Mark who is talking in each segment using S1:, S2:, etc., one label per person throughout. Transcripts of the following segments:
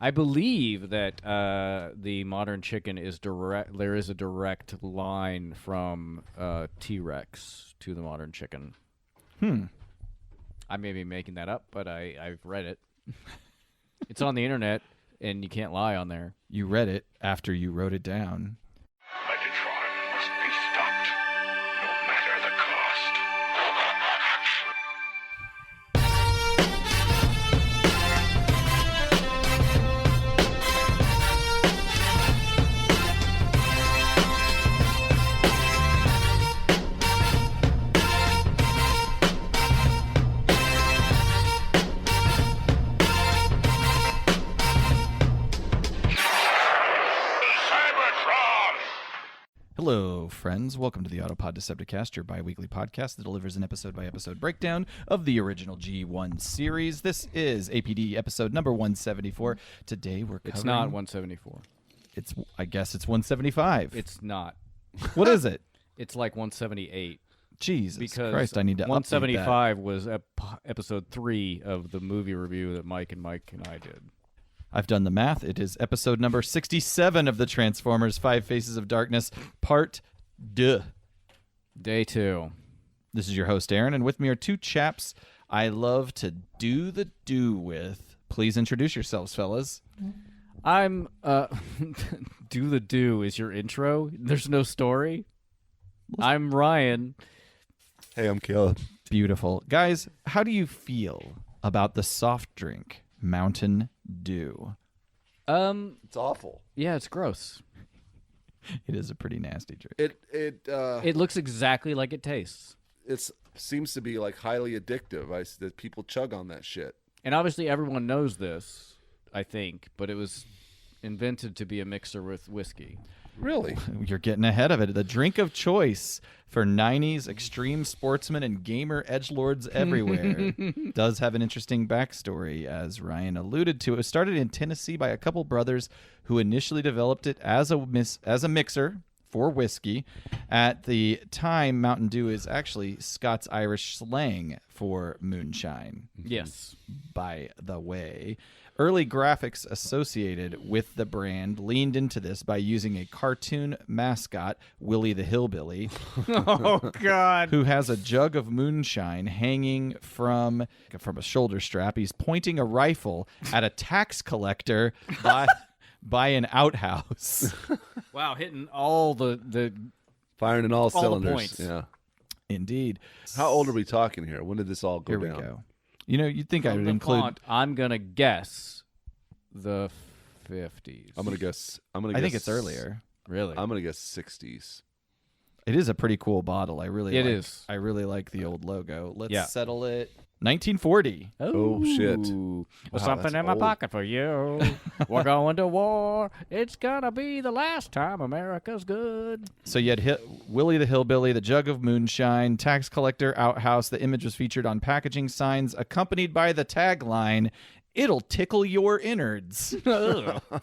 S1: I believe that the modern chicken is direct. There is a direct line from T-Rex to the modern chicken. I may be making that up, but I've read it. It's on the internet, and you can't lie on there.
S2: You read it after you wrote it down.
S3: Megatron must be stopped, no matter the cost.
S2: Hello, friends. Welcome to the Autopod Decepticast, your bi-weekly podcast that delivers an episode-by-episode breakdown of the original G1 series. This is APD episode number 174. Today we're covering...
S1: It's not 174.
S2: I guess it's 175.
S1: It's not.
S2: What is it?
S1: It's like 178.
S2: Jesus
S1: because
S2: Christ, I need to
S1: 175 was episode 3 of the movie review that Mike and I did.
S2: I've done the math. It is episode number 67 of the Transformers 5 Faces of Darkness, part 2.
S1: Day 2.
S2: This is your host, Aaron, and with me are two chaps I love to do the do with. Please introduce yourselves, fellas.
S1: I'm, do the do is your intro. There's no story. I'm Ryan.
S4: Hey, I'm Caleb.
S2: Beautiful. Guys, how do you feel about the soft drink Mountain Dew?
S4: It's awful.
S1: Yeah, it's gross.
S2: It is a pretty nasty drink.
S1: It looks exactly like it tastes.
S4: It seems to be like highly addictive. That people chug on that shit.
S1: And obviously everyone knows this, I think, but it was invented to be a mixer with whiskey.
S4: Really?
S2: You're getting ahead of it. The drink of choice for 90s extreme sportsmen and gamer edgelords everywhere. Does have an interesting backstory, as Ryan alluded to. It was started in Tennessee by a couple brothers who initially developed it as a mixer for whiskey. At the time, Mountain Dew is actually Scots-Irish slang for moonshine.
S1: Yes.
S2: By the way. Early graphics associated with the brand leaned into this by using a cartoon mascot, Willie the Hillbilly,
S1: Oh, God.
S2: who has a jug of moonshine hanging from a shoulder strap. He's pointing a rifle at a tax collector by an outhouse.
S1: Wow, hitting all the
S4: Firing in all
S1: the
S4: cylinders.
S1: points.
S4: Yeah.
S2: Indeed.
S4: How old are we talking here? When did this all go
S2: Here
S4: down?
S2: we go. You know, you'd think I
S1: From
S2: would
S1: the
S2: include...
S1: font, I'm going to guess the 50s.
S4: I'm gonna guess.
S2: I think it's earlier.
S1: Really?
S4: I'm gonna guess 60s.
S2: It is a pretty cool bottle.
S1: It
S2: like,
S1: is.
S2: I really like the old logo. Let's
S1: Yeah.
S2: settle it. 1940.
S4: Oh, shit.
S1: Ooh.
S2: Wow,
S1: Something
S2: that's
S1: in my
S2: old.
S1: pocket for you. We're going to war. It's going to be the last time America's good.
S2: So you had Willie the Hillbilly, the jug of moonshine, tax collector, outhouse. The image was featured on packaging signs, accompanied by the tagline, "It'll tickle your innards,"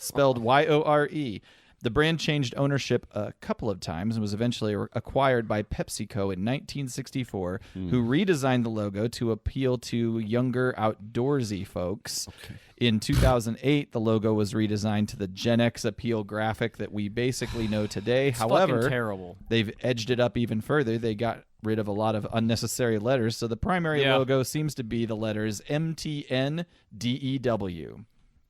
S2: spelled Y-O-R-E. The brand changed ownership a couple of times and was eventually acquired by PepsiCo in 1964, who redesigned the logo to appeal to younger, outdoorsy folks.
S4: Okay.
S2: In 2008, the logo was redesigned to the Gen X appeal graphic that we basically know today.
S1: It's
S2: However,
S1: fucking terrible.
S2: they've edged it up even further. They got rid of a lot of unnecessary letters, so the primary logo seems to be the letters MTNDEW.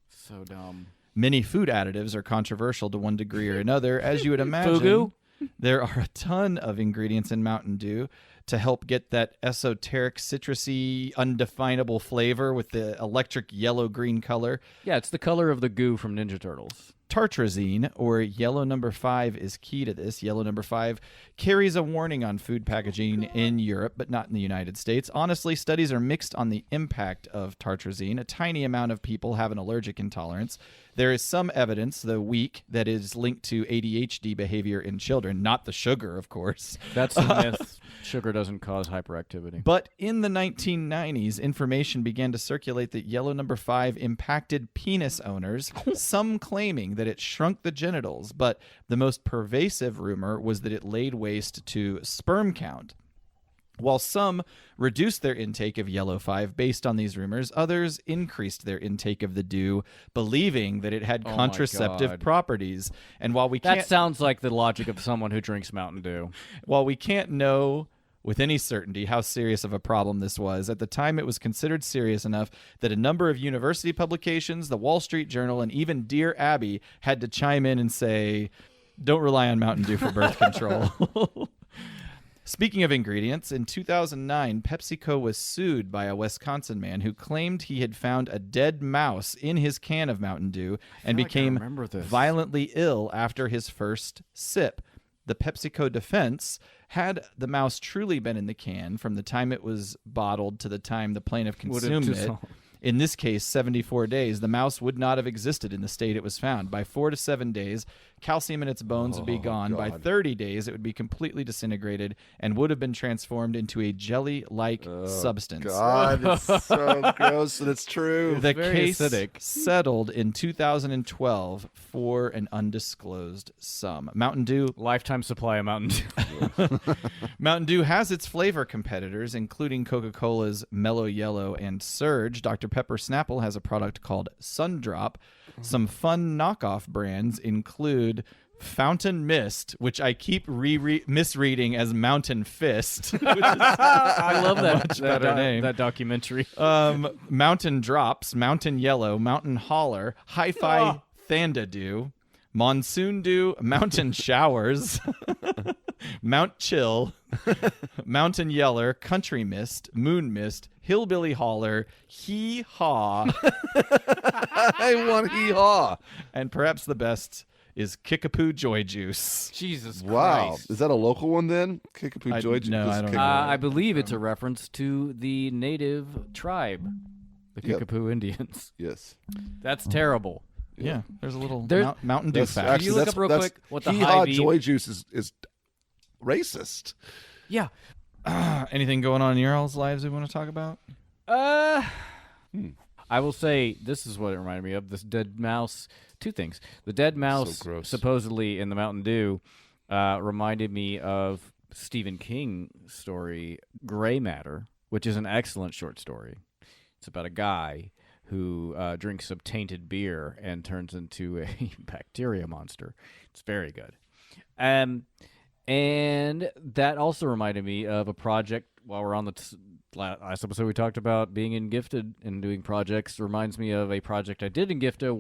S1: So dumb.
S2: Many food additives are controversial to one degree or another. As you would imagine,
S1: Fugu?
S2: there are a ton of ingredients in Mountain Dew to help get that esoteric, citrusy, undefinable flavor with the electric yellow-green color.
S1: Yeah, it's the color of the goo from Ninja Turtles.
S2: Tartrazine, or yellow number 5, is key to this. Yellow number 5 carries a warning on food packaging in Europe, but not in the United States. Honestly, studies are mixed on the impact of tartrazine. A tiny amount of people have an allergic intolerance. There is some evidence, though weak, that is linked to ADHD behavior in children, not the sugar, of course.
S1: That's the myth. Sugar doesn't cause hyperactivity.
S2: But in the 1990s, information began to circulate that yellow number 5 impacted penis owners, some claiming that it shrunk the genitals, but the most pervasive rumor was that it laid waste to sperm count. While some reduced their intake of Yellow 5 based on these rumors, others increased their intake of the dew, believing that it had
S1: Oh my
S2: contraceptive
S1: God.
S2: properties. And while we
S1: That
S2: can't
S1: sounds like the logic of someone who drinks Mountain Dew.
S2: while we can't know with any certainty how serious of a problem this was, at the time it was considered serious enough that a number of university publications, the Wall Street Journal, and even Dear Abby had to chime in and say, don't rely on Mountain Dew for birth control. Speaking of ingredients, in 2009, PepsiCo was sued by a Wisconsin man who claimed he had found a dead mouse in his can of Mountain Dew and
S1: like I
S2: became
S1: remember this.
S2: violently ill after his first sip. The PepsiCo defense had the mouse truly been in the can from the time it was bottled to the time the plaintiff
S1: Would have
S2: consumed it.
S1: dissolved.
S2: In this case, 74 days, the mouse would not have existed in the state it was found. By 4 to 7 days, calcium in its bones would be gone. By 30 days, it would be completely disintegrated and would have been transformed into a jelly-like substance.
S4: God, it's so gross, and it's true.
S2: The
S1: very
S2: case
S1: acidic.
S2: settled in 2012 for an undisclosed sum. Mountain Dew
S1: Lifetime supply of Mountain Dew.
S2: Mountain Dew has its flavor competitors, including Coca-Cola's Mellow Yellow and Surge. Dr. Pepper Snapple has a product called Sundrop. Some fun knockoff brands include Fountain Mist, which I keep misreading as Mountain Fist, which is
S1: I love that.
S2: much better name.
S1: That documentary.
S2: Mountain Drops, Mountain Yellow, Mountain Holler, Hi-Fi Thanda Dew, Monsoon Dew, Mountain Showers, Mount Chill, Mountain Yeller, Country Mist, Moon Mist, Hillbilly Holler, Hee Haw,
S4: I want hee-haw.
S2: and perhaps the best is Kickapoo Joy Juice.
S1: Jesus
S4: Wow.
S1: Christ.
S4: Is that a local one then? Kickapoo Joy?
S2: no,
S4: just
S2: I don't
S4: kick-
S2: know.
S1: I believe it's a reference to the native tribe, the
S4: Yep.
S1: Kickapoo Indians.
S4: Yes.
S1: That's terrible.
S2: Yeah, there's a little
S1: There-
S2: Mountain Dew
S4: That's
S2: fact.
S4: actually
S1: you look
S4: that's,
S1: up real
S4: that's,
S1: quick what the
S4: hee-haw
S1: Hy-Vee-
S4: Joy Juice is racist.
S1: Yeah.
S2: Anything going on in your all's lives we want to talk about?
S1: I will say this is what it reminded me of. This dead mouse. Two things. The dead mouse,
S4: gross.
S1: supposedly in the Mountain Dew, reminded me of Stephen King's story, Gray Matter, which is an excellent short story. It's about a guy who drinks some tainted beer and turns into a bacteria monster. It's very good. And that also reminded me of a project while we're on the last episode we talked about being in Gifted and doing projects. Reminds me of a project I did in Gifted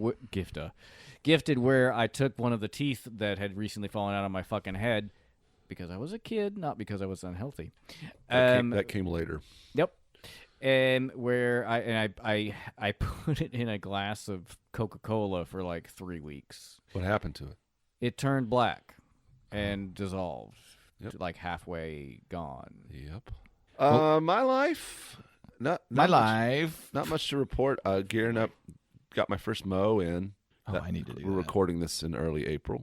S1: where I took one of the teeth that had recently fallen out of my fucking head because I was a kid, not because I was unhealthy.
S4: That came later.
S1: Yep. And where I put it in a glass of Coca-Cola for like 3 weeks.
S4: What happened to it?
S1: It turned black and dissolved,
S4: Yep.
S1: like halfway gone.
S4: Yep. My life. Not
S2: My
S4: much-
S2: life.
S4: Not much to report. Gearing up. Got my first mow in.
S2: Oh, I need to do
S4: We're
S2: that.
S4: recording this in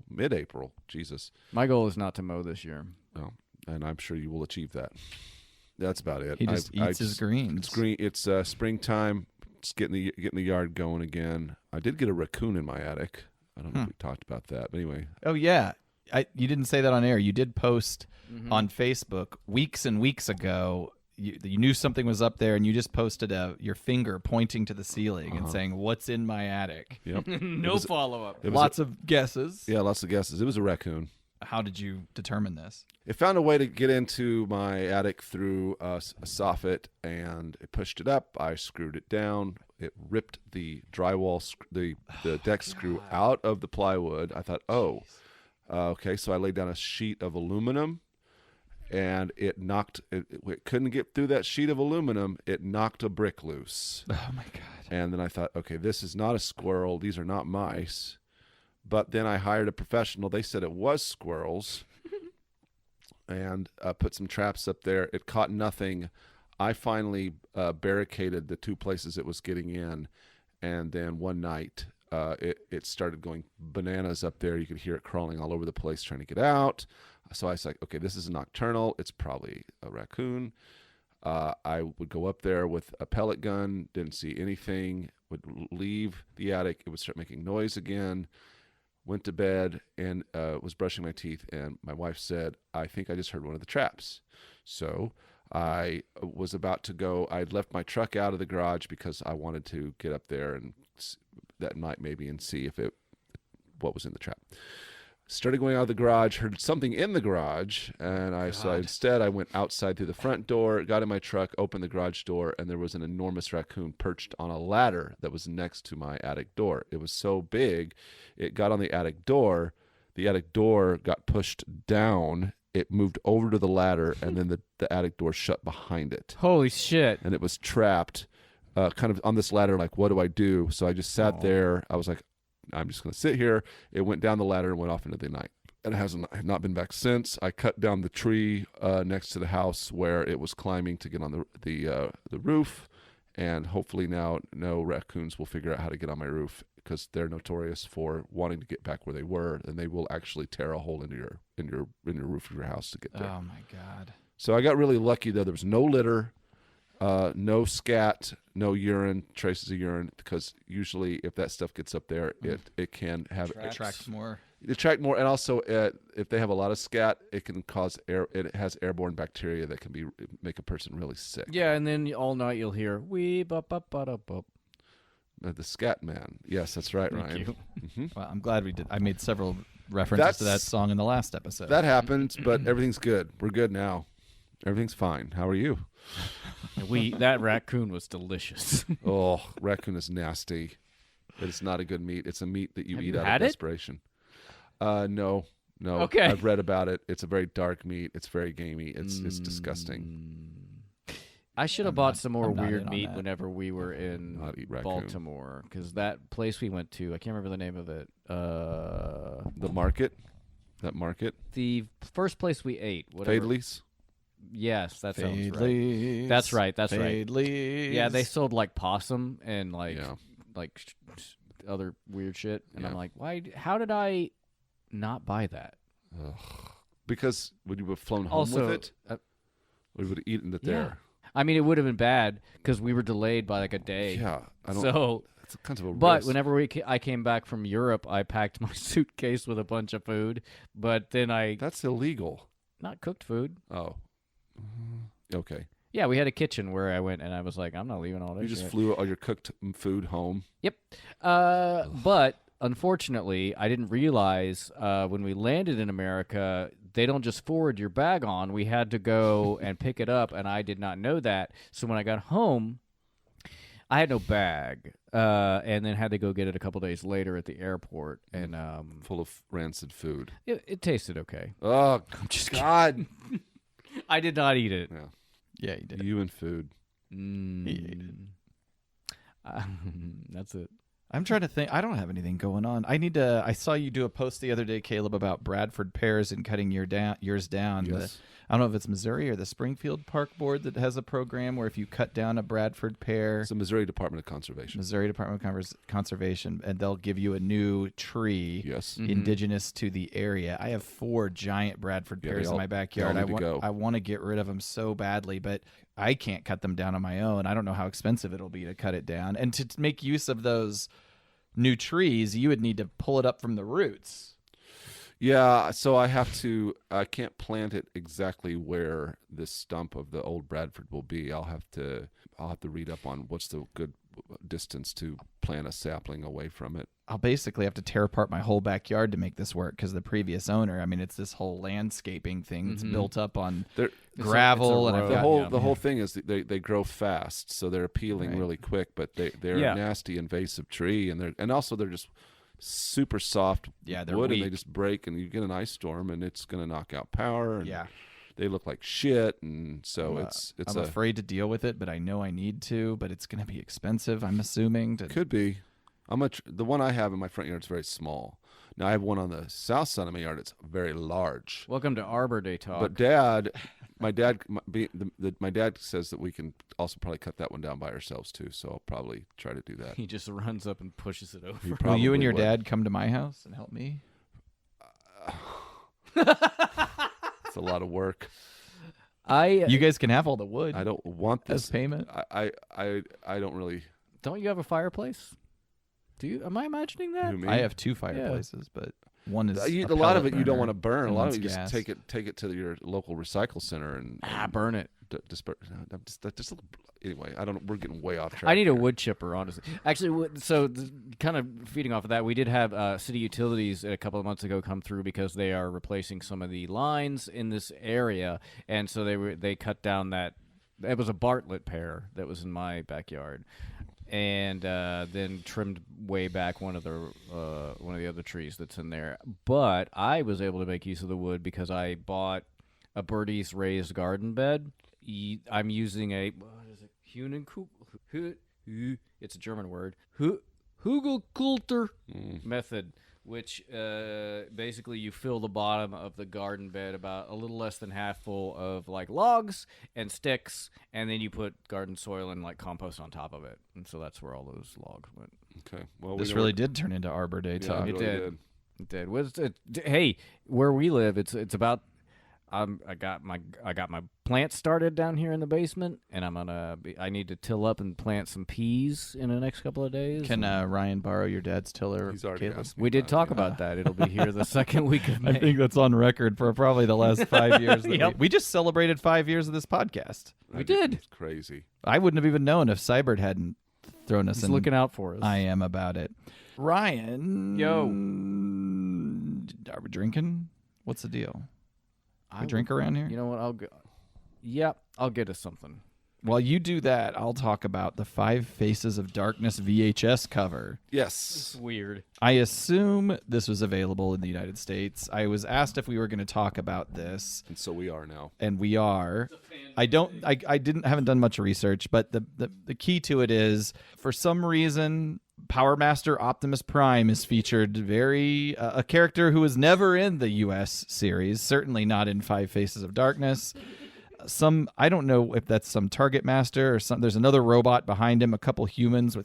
S4: mid-April. Jesus.
S1: My goal is not to mow this year.
S4: Oh, and I'm sure you will achieve that. That's about it.
S2: He just eats his greens.
S4: It's green. It's springtime. Just getting the yard going again. I did get a raccoon in my attic. I don't know if we talked about that, but anyway.
S2: Oh yeah, you didn't say that on air. You did post on Facebook weeks and weeks ago. You knew something was up there, and you just posted your finger pointing to the ceiling and saying, "What's in my attic?"
S4: Yep.
S1: No follow-up.
S4: It was
S2: Lots of guesses.
S4: yeah, lots of guesses. It was a raccoon.
S2: How did you determine this?
S4: It found a way to get into my attic through a soffit, and it pushed it up. I screwed it down. It ripped the drywall, the deck screw out of the plywood. I thought, okay. So I laid down a sheet of aluminum, and it couldn't get through that sheet of aluminum. It knocked a brick loose.
S2: Oh my god!
S4: And then I thought, okay, this is not a squirrel. These are not mice. But then I hired a professional. They said it was squirrels, and put some traps up there. It caught nothing. I finally barricaded the two places it was getting in, and then one night it started going bananas up there. You could hear it crawling all over the place trying to get out. So I was like, okay, this is a nocturnal. It's probably a raccoon. I would go up there with a pellet gun, didn't see anything, would leave the attic. It would start making noise again. Went to bed and was brushing my teeth, and my wife said, I think I just heard one of the traps. So I was about to go. I'd left my truck out of the garage because I wanted to get up there and that night maybe and see what was in the trap. Started going out of the garage, heard something in the garage, and so instead I went outside through the front door, got in my truck, opened the garage door, and there was an enormous raccoon perched on a ladder that was next to my attic door. It was so big, it got on the attic door. The attic door got pushed down. It moved over to the ladder, and then the attic door shut behind it.
S1: Holy shit.
S4: And it was trapped kind of on this ladder, like, what do I do? So I just sat there. I was like, I'm just going to sit here. It went down the ladder and went off into the night. And it has not been back since. I cut down the tree next to the house where it was climbing to get on the roof. And hopefully now no raccoons will figure out how to get on my roof, because they're notorious for wanting to get back where they were, and they will actually tear a hole into your roof of your house to get there.
S2: Oh my God.
S4: So I got really lucky though. There was no litter, no scat, no urine, traces of urine, because usually if that stuff gets up there, it can have
S2: Attracts more.
S4: attract more, and also if they have a lot of scat, it can cause it has airborne bacteria that can make a person really sick.
S1: Yeah, and then all night you'll hear wee bop bop bop bop.
S4: The scat man. Yes, that's right,
S1: Thank
S4: Ryan.
S1: you.
S4: Mm-hmm.
S2: Well, I'm glad we did. I made several references to that song in the last episode.
S4: That happened, but everything's good. We're good now. Everything's fine. How are you?
S1: That raccoon was delicious.
S4: Oh, raccoon is nasty. It's not a good meat. It's a meat that you
S1: Have
S4: eat
S1: you
S4: out
S1: had
S4: of
S1: it?
S4: desperation. No.
S1: Okay.
S4: I've read about it. It's a very dark meat. It's very gamey. It's disgusting.
S1: I should have
S2: I'm
S1: bought
S2: not-
S1: some more
S2: I'm not
S1: weird
S2: in on
S1: meat
S2: that.
S1: whenever we were in
S4: Not eat raccoon.
S1: Baltimore, because that place we went to, I can't remember the name of it.
S4: The market. That market.
S1: The first place we ate. Whatever.
S4: Fadeley's.
S1: Yes, that sounds right.
S2: Fadleys.
S1: That's right. That's right.
S2: Fadleys.
S1: Yeah, they sold like possum and
S4: Yeah.
S1: other weird shit, and
S4: Yeah.
S1: I'm like, why? How did I not buy that?
S4: Because would you have flown home
S1: Also,
S4: with it? We would have eaten it
S1: yeah.
S4: there.
S1: I mean, it would have been bad because we were delayed by like a day.
S4: Yeah. I don't.
S1: So,
S4: It's kind of a
S1: but
S4: risk.
S1: whenever I came back from Europe, I packed my suitcase with a bunch of food. But then
S4: That's illegal.
S1: not cooked food.
S4: Oh. Okay.
S1: Yeah, we had a kitchen where I went, and I was like, I'm not leaving all this.
S4: You just
S1: shit.
S4: flew all your cooked food home.
S1: Yep. But unfortunately, I didn't realize when we landed in America, they don't just forward your bag on. We had to go and pick it up, and I did not know that. So when I got home, I had no bag, and then had to go get it a couple days later at the airport, and
S4: Full of rancid food.
S1: it tasted okay.
S4: Oh,
S1: Just
S4: God.
S1: I did not eat it.
S4: Yeah.
S2: Yeah, you did.
S4: You and food.
S1: Mm.
S2: He ate it.
S1: That's it.
S2: I'm trying to think. I don't have anything going on. I saw you do a post the other day, Caleb, about Bradford pears and cutting yours down.
S4: Yes.
S2: I don't know if it's Missouri or the Springfield Park Board that has a program where if you cut down a Bradford pear,
S4: It's the Missouri Department of Conservation.
S2: Missouri Department of Conservation, and they'll give you a new tree
S4: Yes.
S2: indigenous to the area. I have 4 giant Bradford
S4: Yeah,
S2: pears
S4: they
S2: in
S4: all-
S2: my
S4: they
S2: backyard.
S4: all need to go.
S2: I want to get rid of them so badly, but I can't cut them down on my own. I don't know how expensive it'll be to cut it down. And to make use of those new trees, you would need to pull it up from the roots.
S4: Yeah, so I can't plant it exactly where this stump of the old Bradford will be. I'll have to read up on what's the good distance to plant a sapling away from it.
S2: I'll basically have to tear apart my whole backyard to make this work because the previous owner, I mean, it's this whole landscaping thing that's built up on
S4: They're-
S2: gravel.
S1: it's a
S2: And I've
S1: road.
S2: got,
S4: The whole thing is that they grow fast, so they're appealing
S2: Right.
S4: really quick, but they're
S1: Yeah.
S4: a nasty invasive tree, and also they're just super soft
S2: Yeah, they're
S4: wood, and they
S2: weak.
S4: just break, and you get an ice storm, and it's going to knock out power. And
S2: Yeah.
S4: they look like shit, and so it's
S2: I'm afraid to deal with it, but I know I need to. But it's going to be expensive, I'm assuming.
S4: could be. The one I have in my front yard is very small. Now I have one on the south side of my yard. It's very large.
S1: Welcome to Arbor Day talk.
S4: But my dad says that we can also probably cut that one down by ourselves too. So I'll probably try to do that.
S1: he just runs up and pushes it over.
S4: He
S2: Will
S4: probably
S2: you and your
S4: would.
S2: dad come to my house and help me?
S4: It's a lot of work.
S2: You guys can have all the wood
S4: I don't want
S2: as
S4: this.
S2: payment.
S4: I don't really.
S1: Don't you have a fireplace? Am I imagining that?
S4: You mean?
S2: I have 2 fireplaces, but one is
S4: a
S2: a
S4: lot of
S2: pellet
S4: it you don't
S2: burner,
S4: want to burn. A
S2: and
S4: lot of
S2: one's
S4: it you just
S2: gas.
S4: take it to your local recycle center and
S1: Burn it.
S4: disperse. Anyway, I don't. We're getting way off track.
S1: I need
S4: here.
S1: a wood chipper, honestly. Actually, kind of feeding off of that, we did have city utilities a couple of months ago come through because they are replacing some of the lines in this area, and so they cut down that. It was a Bartlett pear that was in my backyard, and then trimmed way back one of the other trees that's in there. But I was able to make use of the wood because I bought a Birdie's raised garden bed. I'm using a what is it? It's a German word. Hugelkultur method, which basically you fill the bottom of the garden bed about a little less than half full of like logs and sticks, and then you put garden soil and like compost on top of it, and so that's where all those logs went.
S4: Okay. Well,
S2: This really did turn into Arbor Day
S4: Yeah,
S2: talk.
S4: it really did.
S1: It did. Hey, where we live, it's about. I got my plants started down here in the basement, and I need to till up and plant some peas in the next couple of days.
S2: Can Ryan borrow your dad's tiller?
S4: He's already
S2: Caleb?
S4: asked me
S1: we did
S4: about
S1: talk
S4: it.
S1: about that. It'll be here the second week of May.
S2: I think that's on record for probably the last 5 years. That
S1: Yep.
S2: we just celebrated 5 years of this podcast.
S1: We did.
S4: It's crazy.
S2: I wouldn't have even known if Cybert hadn't thrown us
S1: He's
S2: in.
S1: looking out for us.
S2: I am about it. Ryan.
S1: Yo.
S2: Are we drinking? What's the deal?
S1: I
S2: We drink around here?
S1: You know what? I'll go. Yep, I'll get us something.
S2: While you do that, I'll talk about the 5 Faces of Darkness VHS cover.
S4: Yes.
S1: Weird.
S2: I assume this was available in the United States. I was asked if we were going to talk about this,
S4: And so we are now.
S2: and we are. I haven't done much research, but the key to it is, for some reason, Power Master Optimus Prime is featured a character who was never in the US series, certainly not in 5 Faces of Darkness. I don't know if that's some Target Master or some. There's another robot behind him, a couple humans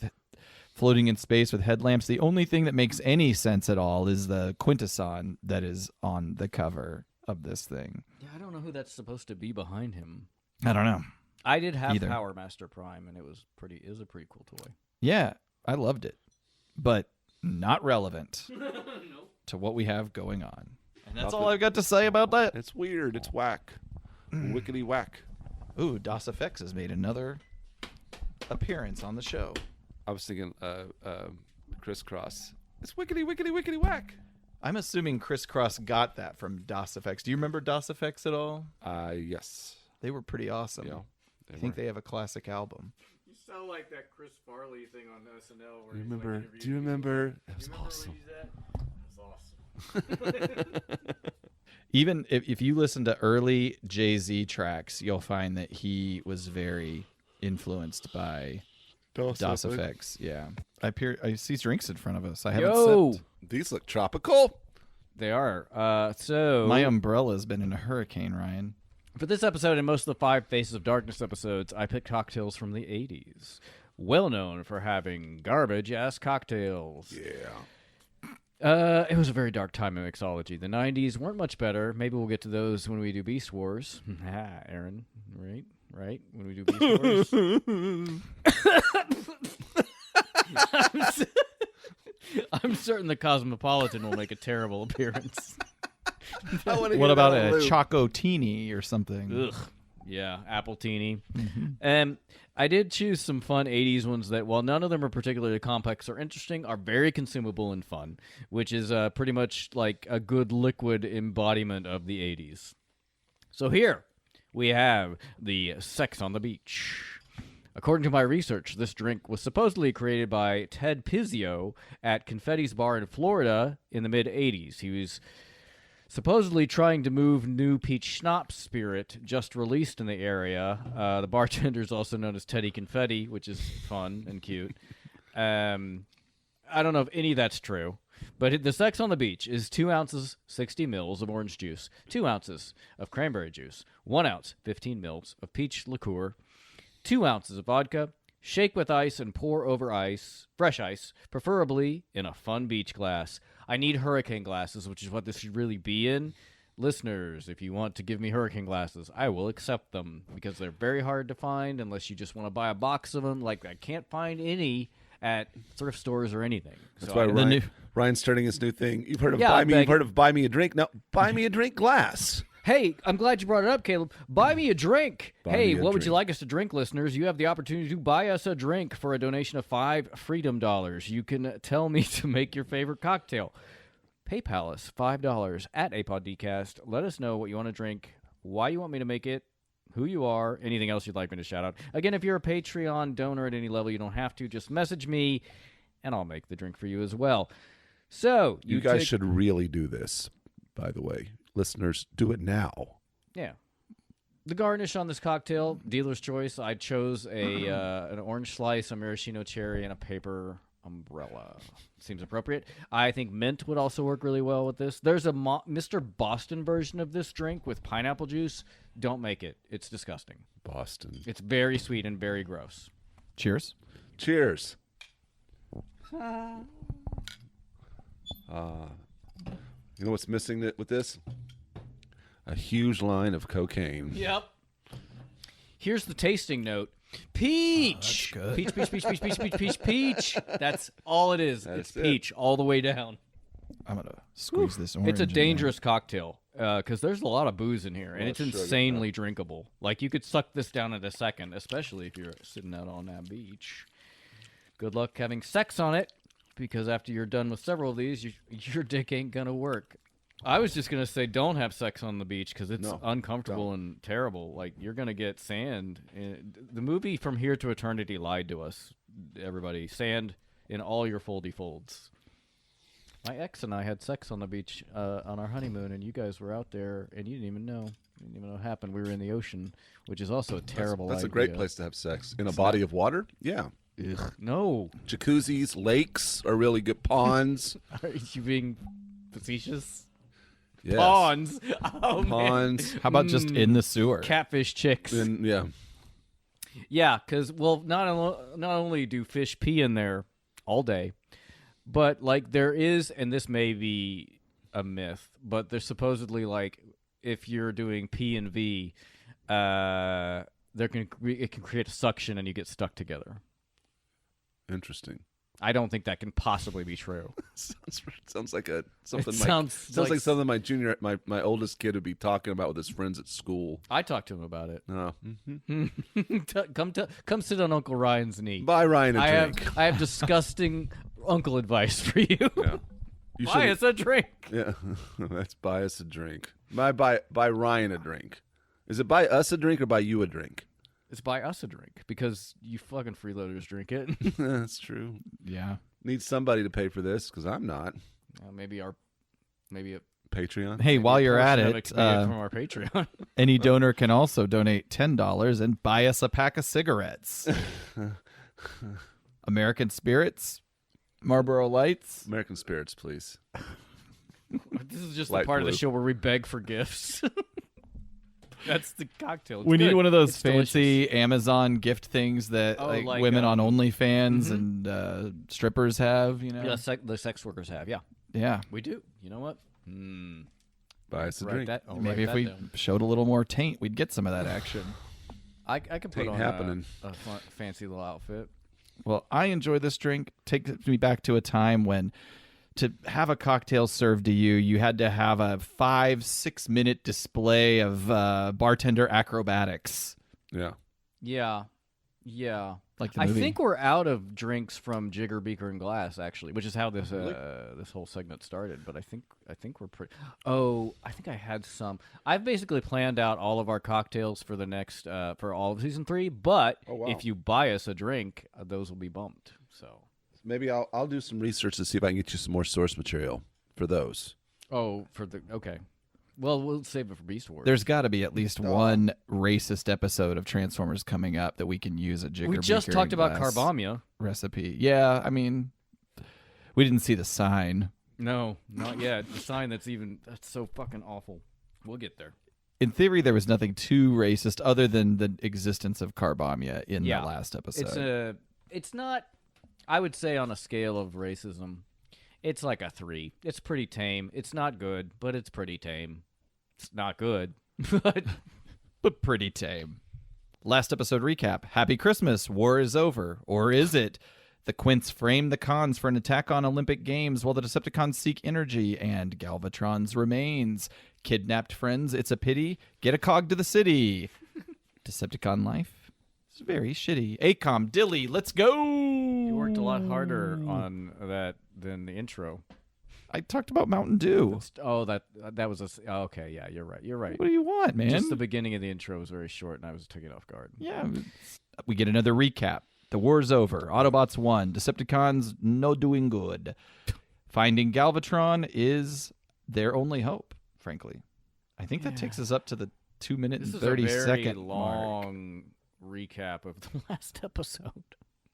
S2: floating in space with headlamps. The only thing that makes any sense at all is the Quintesson that is on the cover of this thing.
S1: Yeah, I don't know who that's supposed to be behind him.
S2: I don't know.
S1: I did have
S2: Either.
S1: Power Master Prime, and it was a pretty cool toy.
S2: Yeah, I loved it, but not relevant to what we have going on. And that's all I've got to say about that.
S4: It's weird. It's whack. Wickety whack.
S2: Ooh, DOS Effects has made another appearance on the show.
S4: I was thinking crisscross. It's wickety wickety wickety whack.
S2: I'm assuming Crisscross got that from DOS Effects. Do you remember DOS Effects at all?
S4: Yes.
S2: They were pretty awesome.
S4: Yeah.
S2: I think they have a classic album.
S1: You sound like that Chris Farley thing on SNL. Where
S4: Do you remember? That was awesome.
S1: That was awesome.
S2: Even if you listen to early Jay-Z tracks, you'll find that he was very influenced by DOS Effects. Yeah. I see drinks in front of us. I haven't
S1: Yo!
S2: sipped.
S4: These look tropical.
S1: They are. So
S2: My umbrella's been in a hurricane, Ryan.
S1: for this episode and most of the 5 Faces of Darkness episodes, I picked cocktails from the 80s. Well known for having garbage-ass cocktails.
S4: Yeah.
S1: It was a very dark time in mixology. The 90s weren't much better. Maybe we'll get to those when we do Beast Wars. Aaron, right? When we do Beast Wars. I'm certain the Cosmopolitan will make a terrible appearance.
S2: What about a Chocotini or something?
S1: Ugh. Yeah, apple teeny. I did choose some fun 80s ones that, while none of them are particularly complex or interesting, are very consumable and fun, which is pretty much like a good liquid embodiment of the 80s. So here we have the Sex on the Beach. According to my research, this drink was supposedly created by Ted Pizzio at Confetti's Bar in Florida in the mid-80s. He was supposedly trying to move new peach schnapps spirit just released in the area. The bartender is also known as Teddy Confetti, which is fun and cute. I don't know if any of that's true, but the Sex on the Beach is 2 ounces, 60 mils of orange juice, 2 ounces of cranberry juice, 1 ounce, 15 mils of peach liqueur, 2 ounces of vodka, shake with ice and pour over ice, fresh ice, preferably in a fun beach glass. I need hurricane glasses, which is what this should really be in. Listeners, if you want to give me hurricane glasses, I will accept them because they're very hard to find unless you just want to buy a box of them. Like, I can't find any at thrift stores or anything.
S4: That's
S1: So
S4: why
S1: I-
S4: Ryan's starting his new thing. You've heard of
S1: Yeah,
S4: buy me.
S1: like-
S4: You've heard of buy me a drink. No, buy me a drink glass.
S1: Hey, I'm glad you brought it up, Caleb. Buy me a drink.
S4: Buy
S1: Hey,
S4: me a
S1: what would you
S4: drink.
S1: like us to drink, listeners? You have the opportunity to buy us a drink for a donation of $5 Freedom Dollars. You can tell me to make your favorite cocktail. PayPal us $5 at APODcast. Let us know what you want to drink, why you want me to make it, who you are, anything else you'd like me to shout out. Again, if you're a Patreon donor at any level, you don't have to. Just message me, and I'll make the drink for you as well. So
S4: You guys should really do this, by the way. Listeners, do it now.
S1: Yeah. The garnish on this cocktail, dealer's choice. I chose an orange slice, a maraschino cherry, and a paper umbrella. Seems appropriate. I think mint would also work really well with this. There's a Mr. Boston version of this drink with pineapple juice. Don't make it. It's disgusting.
S4: Boston.
S1: It's very sweet and very gross.
S2: Cheers.
S4: Cheers. You know what's missing with this? A huge line of cocaine.
S1: Yep. Here's the tasting note. Peach.
S2: good.
S1: Peach, peach, peach, peach, peach, peach, peach, peach. That's all it is.
S4: That's
S1: It's
S4: it.
S1: peach all the way down.
S2: I'm going to squeeze this orange.
S1: It's a
S2: in there.
S1: dangerous cocktail because there's a lot of booze in here, and it's
S4: sugar,
S1: insanely drinkable. Like, you could suck this down in a second, especially if you're sitting out on that beach. Good luck having sex on it, because after you're done with several of these, your dick ain't going to work. I was just going to say don't have sex on the beach because it's
S4: No,
S1: uncomfortable and terrible. Like, you're going to get sand. The movie From Here to Eternity lied to us, everybody. Sand in all your foldy-folds. My ex and I had sex on the beach on our honeymoon, and you guys were out there, and you didn't even know. You didn't even know what happened. We were in the ocean, which is also a terrible
S4: That's a
S1: idea.
S4: great place to have sex. In a body of water? Yeah.
S1: Ugh, no.
S4: Jacuzzis, lakes are really good. Ponds.
S1: Are you being facetious?
S4: Yes.
S1: Ponds. Oh, man.
S4: Ponds.
S2: How about just in the sewer?
S1: Catfish chicks.
S4: And, yeah.
S1: Yeah, because, well, not only do fish pee in there all day, but, like, there is, and this may be a myth, but there's supposedly, like, if you're doing P and V, it can create a suction and you get stuck together.
S4: Interesting.
S1: I don't think that can possibly be true.
S4: Sounds like something.
S1: Sounds
S4: like something my oldest kid would be talking about with his friends at school.
S1: I talked to him about it.
S4: No.
S1: Come sit on Uncle Ryan's knee.
S4: Buy Ryan a drink.
S1: I have disgusting uncle advice for you.
S4: Yeah. You
S1: Buy us a drink.
S4: Yeah, that's buy us a drink. Buy Ryan a drink. Is it buy us a drink or buy you a drink?
S1: It's buy us a drink because you fucking freeloaders drink it.
S4: That's true.
S2: Yeah.
S4: Need somebody to pay for this because I'm not.
S1: Maybe a
S4: Patreon.
S2: Hey, while you're at
S1: portion of
S2: it,
S1: can be from our Patreon.
S2: any donor can also donate $10 and buy us a pack of cigarettes. American Spirits, Marlboro Lights.
S4: American Spirits, please.
S1: This is just
S4: Light
S1: the part of
S4: blue.
S1: the show where we beg for gifts. That's the cocktail. It's
S2: We need
S1: good.
S2: one of those
S1: It's
S2: fancy
S1: delicious.
S2: Amazon gift things that
S1: Oh,
S2: like
S1: like,
S2: women on OnlyFans
S1: mhm.
S2: and strippers have. You know.
S1: Yeah, the sex workers have. Yeah,
S2: Yeah.
S1: we do. You know what?
S4: Buy us a
S1: Write
S4: drink.
S1: that. I'll
S2: Maybe
S1: write
S2: if we
S1: that down.
S2: showed a little more taint, we'd get some of that action.
S1: I could put
S4: Ain't
S1: on
S4: happening.
S1: a fancy little outfit.
S2: Well, I enjoy this drink. Takes me back to a time when to have a cocktail served to you, you had to have a 5-6 minute display of bartender acrobatics.
S4: Yeah.
S1: Yeah.
S2: Like the
S1: I
S2: movie.
S1: think we're out of drinks from Jigger, Beaker, and Glass, actually, which is how this this whole segment started. But I think we're pretty. Oh, I think I had some. I've basically planned out all of our cocktails for the next for all of season 3. But
S4: wow.
S1: if you buy us a drink, those will be bumped. So.
S4: Maybe I'll do some research to see if I can get you some more source material for those.
S1: Oh, okay. Well, we'll save it for Beast Wars.
S2: There's got to be at least one racist episode of Transformers coming up that we can use a Jigger.
S1: we just
S2: Beaker,
S1: talked
S2: and
S1: about
S2: Glass
S1: Carbamia.
S2: recipe. Yeah, I mean, we didn't see the sign.
S1: No, not yet. The sign that's so fucking awful. We'll get there.
S2: In theory, there was nothing too racist other than the existence of Carbamia in the last episode.
S1: It's not. I would say on a scale of racism, it's like a 3. It's pretty tame. It's not good, but it's pretty tame. It's not good,
S2: but pretty tame. Last episode recap. Happy Christmas. War is over. Or is it? The Quints frame the cons for an attack on Olympic Games while the Decepticons seek energy and Galvatron's remains. Kidnapped friends, it's a pity. Get a cog to the city. Decepticon life is very shitty. ACOM, Dilly, let's go.
S1: You worked a lot harder on that than the intro.
S2: I talked about Mountain Dew.
S1: Oh, that was okay. Yeah, you're right. You're right.
S2: What do you want, man?
S1: Just the beginning of the intro was very short, and I was taken off guard.
S2: Yeah. We get another recap. The war's over. Autobots won. Decepticons no doing good. Finding Galvatron is their only hope, frankly. I think that takes us up to the 2 minute and 30
S1: This is a very
S2: second
S1: long recap of the last episode.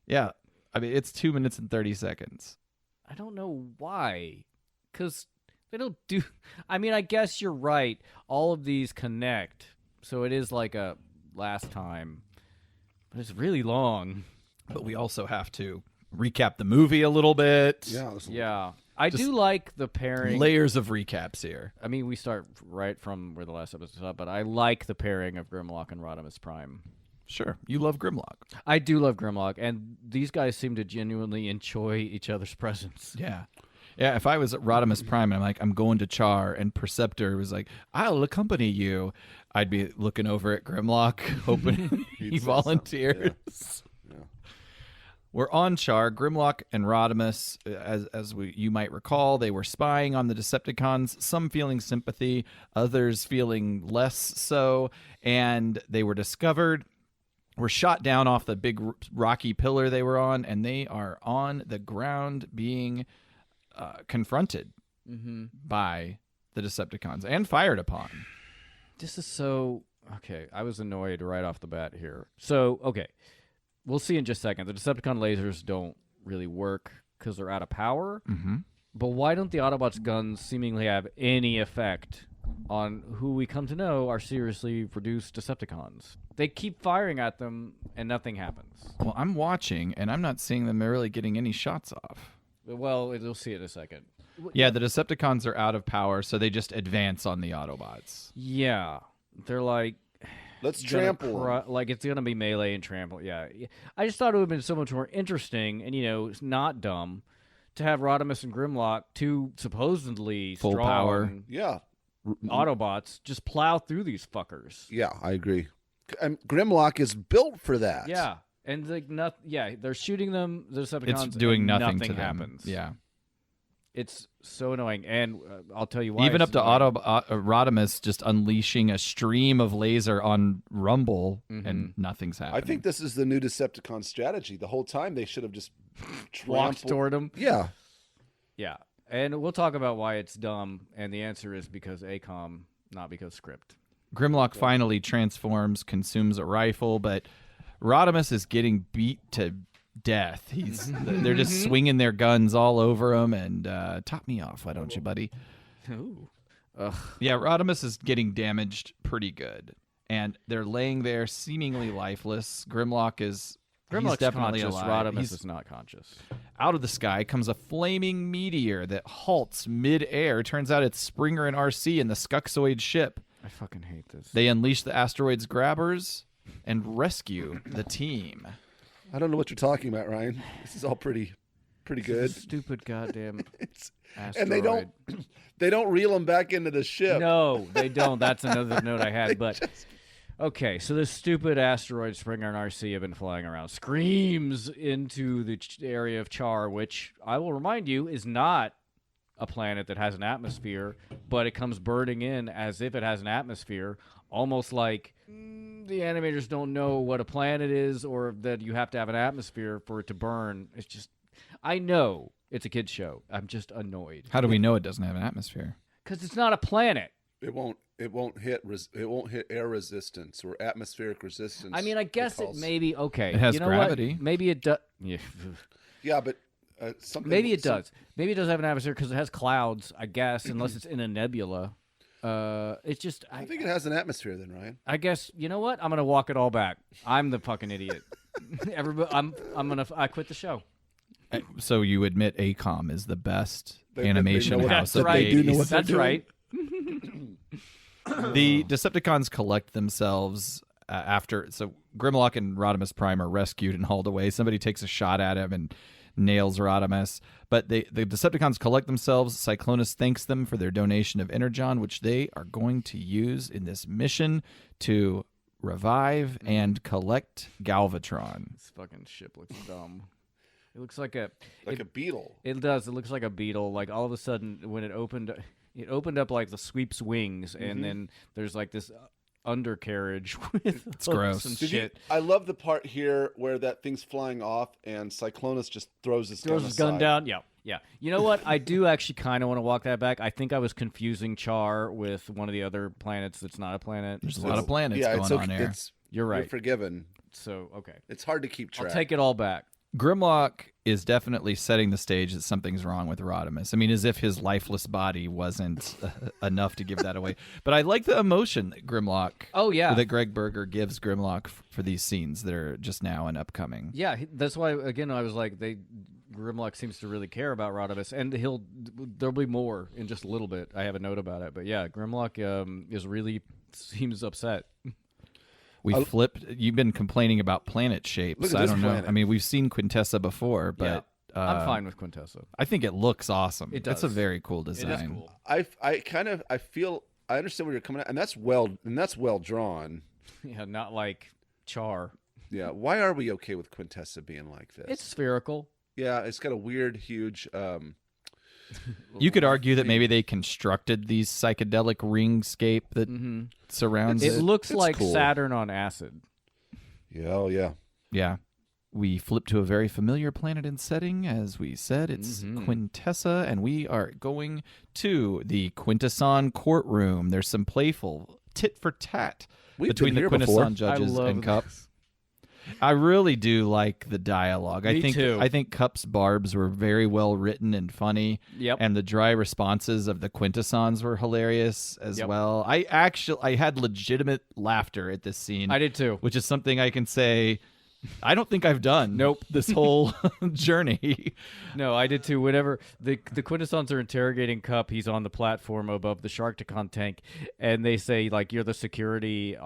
S2: Yeah. I mean, it's 2 minutes and 30 seconds.
S1: I don't know why. Because they don't do... I mean, I guess you're right. All of these connect. So it is like a last time. But it's really long.
S2: But we also have to recap the movie a little bit.
S1: Yeah. I do like the pairing.
S2: Layers of recaps here.
S1: I mean, we start right from where the last episode stopped, but I like the pairing of Grimlock and Rodimus Prime.
S2: Sure. You love Grimlock.
S1: I do love Grimlock, and these guys seem to genuinely enjoy each other's presence.
S2: Yeah. Yeah, if I was at Rodimus Prime and I'm like, I'm going to Char, and Perceptor was like, I'll accompany you, I'd be looking over at Grimlock, hoping he volunteers.
S4: Yeah.
S2: We're on Char. Grimlock and Rodimus, you might recall, they were spying on the Decepticons, some feeling sympathy, others feeling less so, and they were discovered, were shot down off the big rocky pillar they were on, and they are on the ground being confronted by the Decepticons and fired upon.
S1: This is so... Okay, I was annoyed right off the bat here. So, okay. We'll see in just a second. The Decepticon lasers don't really work because they're out of power.
S2: Mm-hmm.
S1: But why don't the Autobots' guns seemingly have any effect on who we come to know are seriously reduced Decepticons? They keep firing at them, and nothing happens.
S2: Well, I'm watching, and I'm not seeing them really getting any shots off.
S1: Well, we'll see in a second.
S2: Yeah, the Decepticons are out of power, so they just advance on the Autobots.
S1: Yeah. They're like...
S4: Let's trample.
S1: Like, it's going to be melee and trample. Yeah. I just thought it would have been so much more interesting and, it's not dumb to have Rodimus and Grimlock, two supposedly
S2: full
S1: strong
S2: power.
S4: Yeah.
S1: Autobots, just plow through these fuckers.
S4: Yeah, I agree. And Grimlock is built for that.
S1: Yeah. And they're shooting them, the Decepticons,
S2: it's doing
S1: and
S2: nothing to them.
S1: happens.
S2: Yeah.
S1: It's so annoying, and I'll tell you why.
S2: Even up to Rodimus just unleashing a stream of laser on Rumble, and nothing's happening.
S4: I think this is the new Decepticon strategy. The whole time they should have just
S1: walked toward him.
S4: Yeah.
S1: Yeah, and we'll talk about why it's dumb, and the answer is because ACOM, not because script.
S2: Grimlock finally transforms, consumes a rifle, but Rodimus is getting beat to death. They're just swinging their guns all over him, and top me off, why don't you, buddy?
S1: Ooh.
S2: Yeah, Rodimus is getting damaged pretty good, and they're laying there seemingly lifeless. Grimlock's
S1: he's
S2: definitely
S1: conscious.
S2: alive.
S1: Rodimus is not conscious.
S2: Out of the sky comes a flaming meteor that halts mid-air. Turns out it's Springer and RC in the Scuxoid ship.
S1: I fucking hate this.
S2: They unleash the asteroid's grabbers and rescue the team.
S4: I don't know what you're talking about, Ryan. This is all pretty good.
S1: Stupid goddamn asteroid.
S4: And they don't reel them back into the ship.
S1: No, they don't. That's another note I had. But okay, so this stupid asteroid Springer and RC have been flying around. Screams into the area of Char, which I will remind you is not a planet that has an atmosphere, but it comes burning in as if it has an atmosphere, almost like the animators don't know what a planet is or that you have to have an atmosphere for it to burn. It's just, I know it's a kid's show. I'm just annoyed.
S2: How do we know it doesn't have an atmosphere?
S1: Because it's not a planet.
S4: It won't hit air resistance or atmospheric resistance.
S1: I mean, I guess it may be okay.
S2: It has
S1: you know
S2: gravity.
S1: What? Maybe it does. Yeah.
S4: Yeah, but something.
S1: Maybe it does. Maybe it does have an atmosphere because it has clouds. I guess, unless it's in a nebula. It's just.
S4: I think it has an atmosphere, then, Ryan.
S1: I guess you know what? I'm gonna walk it all back. I'm the fucking idiot. Everybody, I quit the show.
S2: So you admit ACOM is the best animation house
S1: That's
S2: of
S1: right.
S2: the 80s.
S1: That's right.
S2: The Decepticons collect themselves after. So Grimlock and Rodimus Prime are rescued and hauled away. Somebody takes a shot at him and nails Rodimus. But the Decepticons collect themselves. Cyclonus thanks them for their donation of Energon, which they are going to use in this mission to revive and collect Galvatron.
S1: This fucking ship looks dumb. It looks like a
S4: beetle.
S1: It does. It looks like a beetle. Like all of a sudden, when it opened up like the sweep's wings, and then there's like this undercarriage with
S2: It's gross.
S1: and
S4: Did
S1: shit.
S4: I love the part here where that thing's flying off and Cyclonus just throws his gun aside.
S1: down. Yeah, yeah. You know what? I do actually kind of want to walk that back. I think I was confusing Char with one of the other planets that's not a planet.
S2: There's a lot of planets going
S4: it's okay.
S2: on here.
S1: You're right.
S4: You're forgiven.
S1: So okay,
S4: It's hard to keep track.
S1: I'll take it all back.
S2: Grimlock is definitely setting the stage that something's wrong with Rodimus. I mean, as if his lifeless body wasn't enough to give that away. But I like the emotion that Grimlock, that Greg Berger gives Grimlock for these scenes that are just now and upcoming.
S1: Yeah, that's why again I was like, Grimlock seems to really care about Rodimus, and there'll be more in just a little bit. I have a note about it, but yeah, Grimlock seems upset.
S2: We flipped. You've been complaining about planet shapes.
S4: Look at
S2: I
S4: this
S2: don't know.
S4: planet.
S2: I mean, we've seen Quintessa before, but
S1: I'm fine with Quintessa.
S2: I think it looks awesome.
S1: It
S2: It's a
S1: does.
S2: very cool design.
S1: It is cool.
S4: I feel I understand where you're coming at, and that's well drawn.
S1: Yeah, not like Char.
S4: Yeah. Why are we okay with Quintessa being like this?
S1: It's spherical.
S4: Yeah, it's got a weird, huge.
S2: You could argue that maybe they constructed these psychedelic ringscape that surrounds
S1: It
S2: it.
S1: looks
S4: It's
S1: like
S4: cool.
S1: Saturn on acid.
S4: Yeah. Oh yeah.
S2: Yeah. We flip to a very familiar planet and setting. As we said, it's Quintessa, and we are going to the Quintesson courtroom. There's some playful tit-for-tat
S4: We've
S2: between
S4: been
S2: the
S4: here before.
S2: Quintesson judges
S1: I love
S2: and Cups.
S1: this.
S2: I really do like the dialogue.
S1: Me too.
S2: I think Cup's barbs were very well written and funny.
S1: Yep.
S2: And the dry responses of the Quintessons were hilarious as
S1: Yep.
S2: well. I had legitimate laughter at this scene.
S1: I did too.
S2: Which is something I can say I don't think I've done.
S1: Nope.
S2: This whole journey.
S1: No, I did too. Whenever the Quintessons are interrogating Cup, he's on the platform above the Sharkticon tank, and they say, like, you're the security,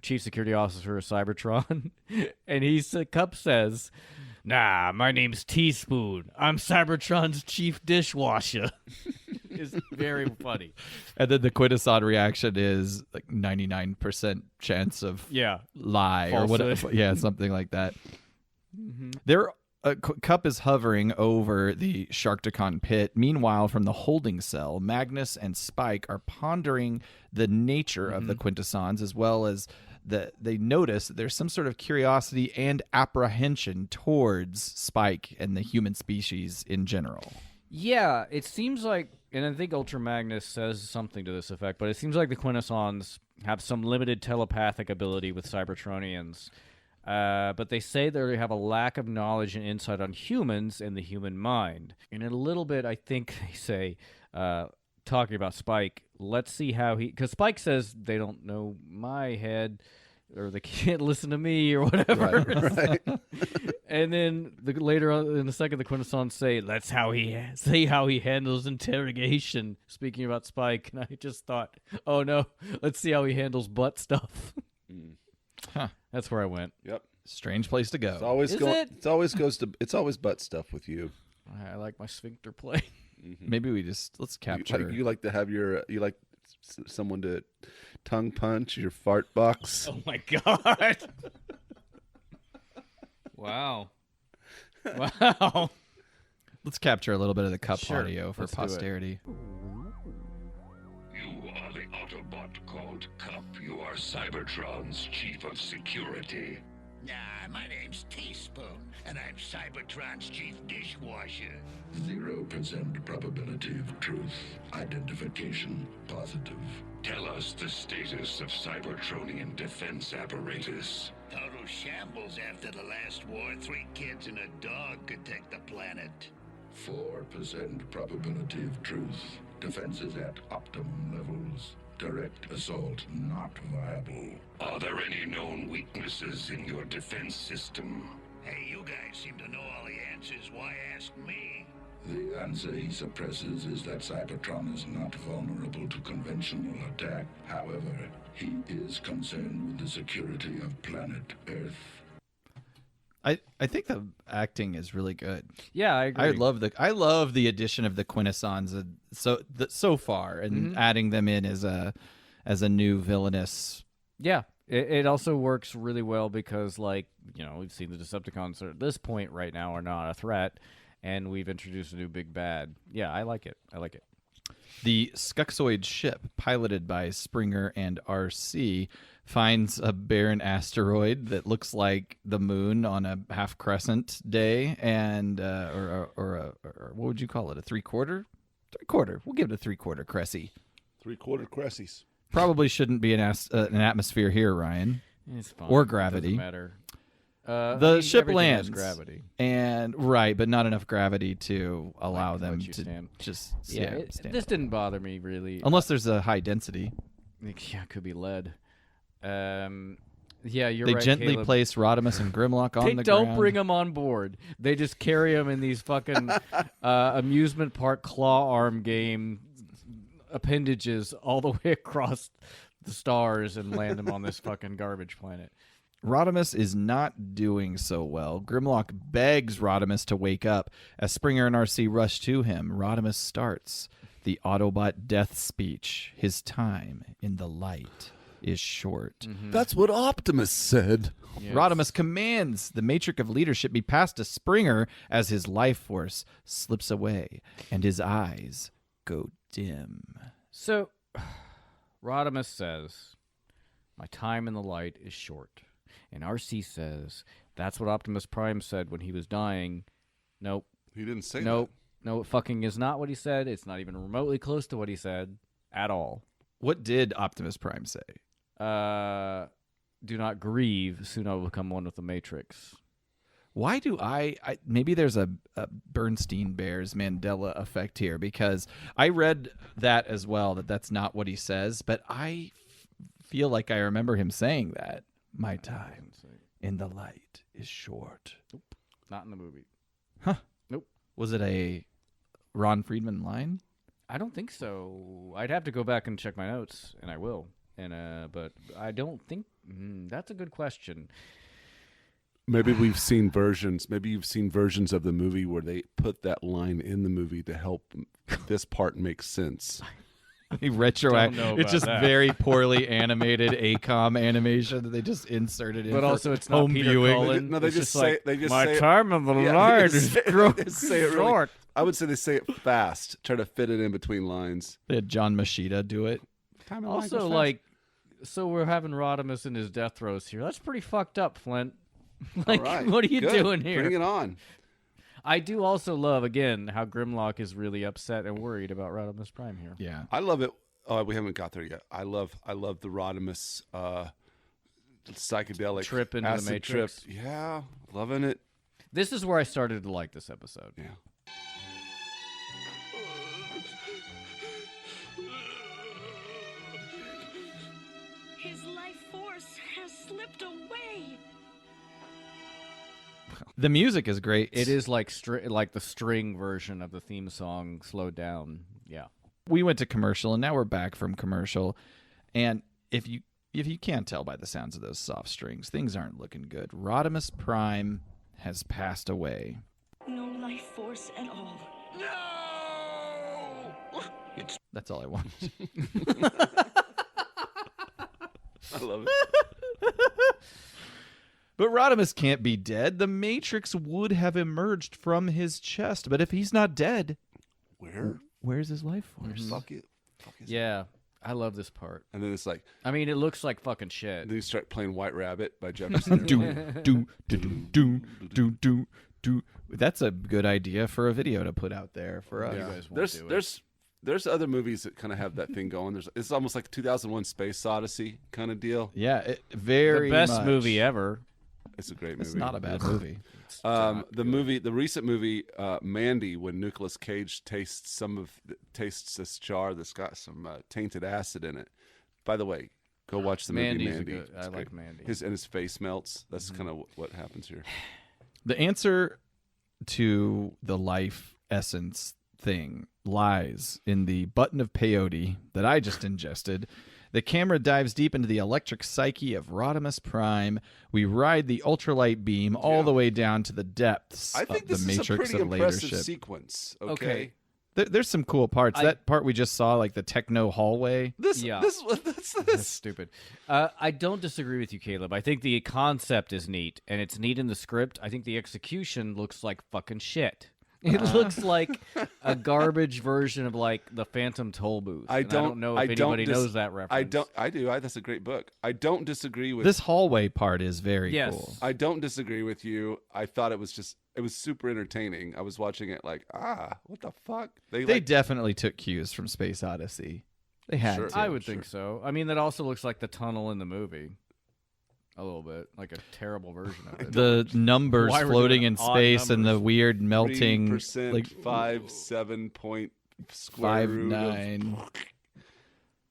S1: chief security officer of Cybertron. And Cup says, nah, my name's Teaspoon. I'm Cybertron's chief dishwasher. It's very funny.
S2: And then the Quintesson reaction is like 99% chance of
S1: Yeah.
S2: lie or
S1: Falsehood.
S2: whatever. Yeah, something like that. Cup is hovering over the Sharkticon pit. Meanwhile, from the holding cell, Magnus and Spike are pondering the nature of the Quintessons, as well as they notice that there's some sort of curiosity and apprehension towards Spike and the human species in general.
S1: Yeah, it seems like, and I think Ultra Magnus says something to this effect, but it seems like the Quintessons have some limited telepathic ability with Cybertronians. But they say they have a lack of knowledge and insight on humans and the human mind. And in a little bit, I think they say, talking about Spike, let's see how because Spike says they don't know my head, or they can't listen to me, or whatever.
S4: Right.
S1: And then later on in the second, the Quintessons say, "Let's see how he handles interrogation." Speaking about Spike, and I just thought, "Oh no, let's see how he handles butt stuff."
S2: Huh.
S1: That's where I went.
S4: Yep.
S2: Strange place to go.
S4: It's always
S1: Is
S4: going.
S1: it?
S4: It's always butt stuff with you.
S1: I like my sphincter play.
S2: Maybe let's capture.
S4: You like to have someone to tongue punch your fart box.
S1: Oh my god! Wow. Wow.
S2: Let's capture a little bit of the Cup
S1: Sure.
S2: audio for
S1: Let's do it.
S2: posterity.
S3: You are the Autobot called Cup. You are Cybertron's chief of security.
S5: Nah, my name's Teaspoon, and I'm Cybertron's chief dishwasher.
S3: 0% probability of truth. Identification positive. Tell us the status of Cybertronian defense apparatus.
S5: Total shambles after the last war. 3 kids and a dog could take the planet.
S3: 4% probability of truth. Defenses at optimum levels. Direct assault not viable. Are there any known weaknesses in your defense system?
S5: Hey, you guys seem to know all the answers. Why ask me?
S3: The answer he suppresses is that Cybertron is not vulnerable to conventional attack. However, He is concerned with the security of planet Earth.
S2: I think the acting is really good.
S1: Yeah, I agree.
S2: I love the addition of the Quintessons so far, and adding them in as a new villainous.
S1: Yeah, it also works really well because, like, we've seen the Decepticons at this point right now are not a threat, and we've introduced a new big bad. Yeah, I like it.
S2: The Scuxoid ship, piloted by Springer and RC, finds a barren asteroid that looks like the moon on a half crescent day, and or what would you call it? A three-quarter? Three-quarter. We'll give it a three-quarter Cressy.
S4: Three-quarter Cressies.
S2: Probably shouldn't be an atmosphere here, Ryan.
S1: It's fine.
S2: Or gravity.
S1: Doesn't matter.
S2: The ship
S1: everything
S2: lands,
S1: has gravity.
S2: and but not enough gravity to allow
S1: Like
S2: them
S1: what you
S2: to
S1: stand.
S2: just
S1: Yeah,
S2: stand.
S1: this didn't bother me really.
S2: Unless there's a high density.
S1: Yeah, it could be lead. Yeah, you're
S2: They
S1: right.
S2: gently
S1: Caleb.
S2: place Rodimus and Grimlock on
S1: They
S2: the
S1: don't
S2: ground.
S1: bring them on board. They just carry them in these fucking amusement park claw arm game appendages all the way across the stars and land them on this fucking garbage planet.
S2: Rodimus is not doing so well. Grimlock begs Rodimus to wake up. As Springer and RC rush to him, Rodimus starts the Autobot death speech. His time in the light is short.
S4: That's what Optimus said.
S1: Yes.
S2: Rodimus commands the matrix of leadership be passed to Springer as his life force slips away and his eyes go dim.
S1: So, Rodimus says, "My time in the light is short." And RC says, "That's what Optimus Prime said when he was dying." Nope.
S4: He didn't say
S1: Nope. No, it fucking is not what he said. It's not even remotely close to what he said at all.
S2: What did Optimus Prime say?
S1: Do not grieve. Soon I will become one with the Matrix.
S2: Why do I maybe there's a Bernstein Bears Mandela effect here, because I read that as well, that's not what he says, but I feel like I remember him saying that. My time in the light is short.
S1: Nope. Not in the movie.
S2: Huh.
S1: Nope.
S2: Was it a Ron Friedman line?
S1: I don't think so. I'd have to go back and check my notes, and I will. But I don't think that's a good question.
S4: Maybe we've seen versions. Maybe you've seen versions of the movie where they put that line in the movie to help this part make sense.
S2: Retroactive.
S1: Don't know
S2: It's
S1: about
S2: just
S1: that.
S2: very poorly animated ACOM animation that they just inserted in.
S1: But
S2: for
S1: also, it's not
S2: home
S1: Peter
S2: viewing.
S1: Cullen.
S4: No, they
S1: It's
S4: just say
S1: like,
S4: they just
S1: my
S4: say it-
S1: time in the
S4: Yeah,
S1: light
S4: they
S1: is
S4: say it- they say it really-
S1: short.
S4: I would say they say it fast, try to fit it in between lines.
S2: They had John Machida do it.
S1: Also, like, so we're having Rodimus in his death throes here. That's pretty fucked up, Flint. Like,
S4: All right,
S1: what are you
S4: good.
S1: doing here?
S4: Bring it on.
S1: I do also love, again, how Grimlock is really upset and worried about Rodimus Prime here.
S2: Yeah.
S4: I love it. Oh, we haven't got there yet. I love the Rodimus psychedelic
S1: Trip into the
S4: acid
S1: Matrix.
S4: Trip. Yeah, loving it.
S1: This is where I started to like this episode.
S4: Yeah.
S6: His life force has slipped away.
S2: The music is great.
S1: It is like like the string version of the theme song slowed down. Yeah.
S2: We went to commercial, and now we're back from commercial. And if you can't tell by the sounds of those soft strings, things aren't looking good. Rodimus Prime has passed away.
S6: No life force at all.
S2: That's all I want.
S4: I love it.
S2: But Rodimus can't be dead. The Matrix would have emerged from his chest. But if he's not dead, where's his life force?
S4: Fuck it. Fuck it.
S1: Yeah. I love this part.
S4: And then it's like,
S1: I mean, it looks like fucking shit.
S4: then you start playing White Rabbit by Jefferson.
S2: Do. That's a good idea for a video to put out there for us.
S1: You guys won't do it.
S4: There's other movies that kind of have that thing going. It's almost like 2001 Space Odyssey kind of deal.
S2: Yeah, very
S1: The best
S2: much.
S1: movie ever.
S4: It's a great movie.
S2: It's not a bad movie.
S4: The recent movie Mandy, when Nicolas Cage tastes this jar that's got some tainted acid in it. By the way, go watch the movie
S1: Mandy's
S4: Mandy.
S1: good. I like Mandy.
S4: His face melts. That's kind of what happens here.
S2: The answer to the life essence thing lies in the button of peyote that I just ingested. The camera dives deep into the electric psyche of Rodimus Prime. We ride the ultralight beam all the way down to the depths
S4: I think
S2: of
S4: this
S2: the
S4: is a
S2: matrix
S4: pretty
S2: of
S4: impressive
S2: leadership.
S4: sequence.
S1: Okay.
S4: Okay.
S2: There's some cool parts. That part we just saw, like the techno hallway.
S4: This.
S1: That's stupid. I don't disagree with you, Caleb. I think the concept is neat, and it's neat in the script. I think the execution looks like fucking shit. It looks like a garbage version of like the Phantom Toll Booth.
S4: I
S1: don't know if anybody knows that reference.
S4: I do. That's a great book. I don't disagree with
S2: This hallway part is very
S1: Yes.
S2: cool.
S4: I don't disagree with you. I thought it was super entertaining. I was watching it like, what the fuck?
S2: They definitely took cues from Space Odyssey. They had
S4: Sure.
S2: to.
S1: I would think so. I mean, that also looks like the tunnel in the movie. A little bit. Like a terrible version of it.
S2: The numbers
S1: Why we're
S2: floating
S1: doing
S2: in
S1: odd
S2: space and the
S1: numbers.
S2: weird melting
S4: 3%,
S2: like
S4: 7 point square root of-
S2: 5.9.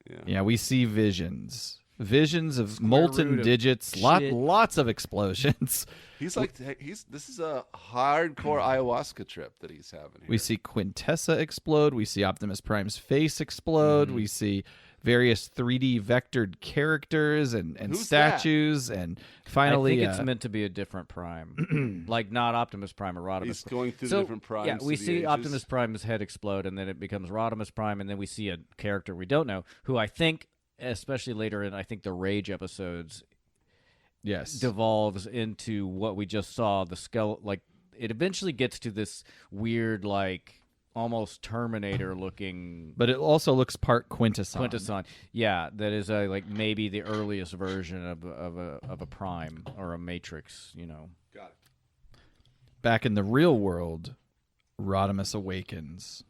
S4: Yeah.
S2: Yeah, we see visions of
S1: Square
S2: molten
S1: root of
S2: digits,
S1: shit.
S2: lots of explosions.
S4: This is a hardcore ayahuasca trip that he's having here.
S2: We see Quintessa explode. We see Optimus Prime's face explode. We see various 3D vectored characters and
S4: Who's
S2: statues. And finally,
S1: I think it's meant to be a different Prime. Like not Optimus Prime or Rodimus.
S4: He's going through
S2: So,
S4: different primes.
S1: Yeah, we
S4: through the
S1: see
S4: ages.
S1: Optimus Prime's head explode, and then it becomes Rodimus Prime, and then we see a character we don't know, who I think, especially later in, I think, the Rage episodes,
S2: yes.
S1: devolves into what we just saw, the skeleton. Like, it eventually gets to this weird, like, almost Terminator-looking
S2: But it also looks part Quintesson.
S1: Quintesson. Yeah, that is like maybe the earliest version of a Prime or a Matrix. You know.
S4: Got it.
S2: Back in the real world, Rodimus awakens,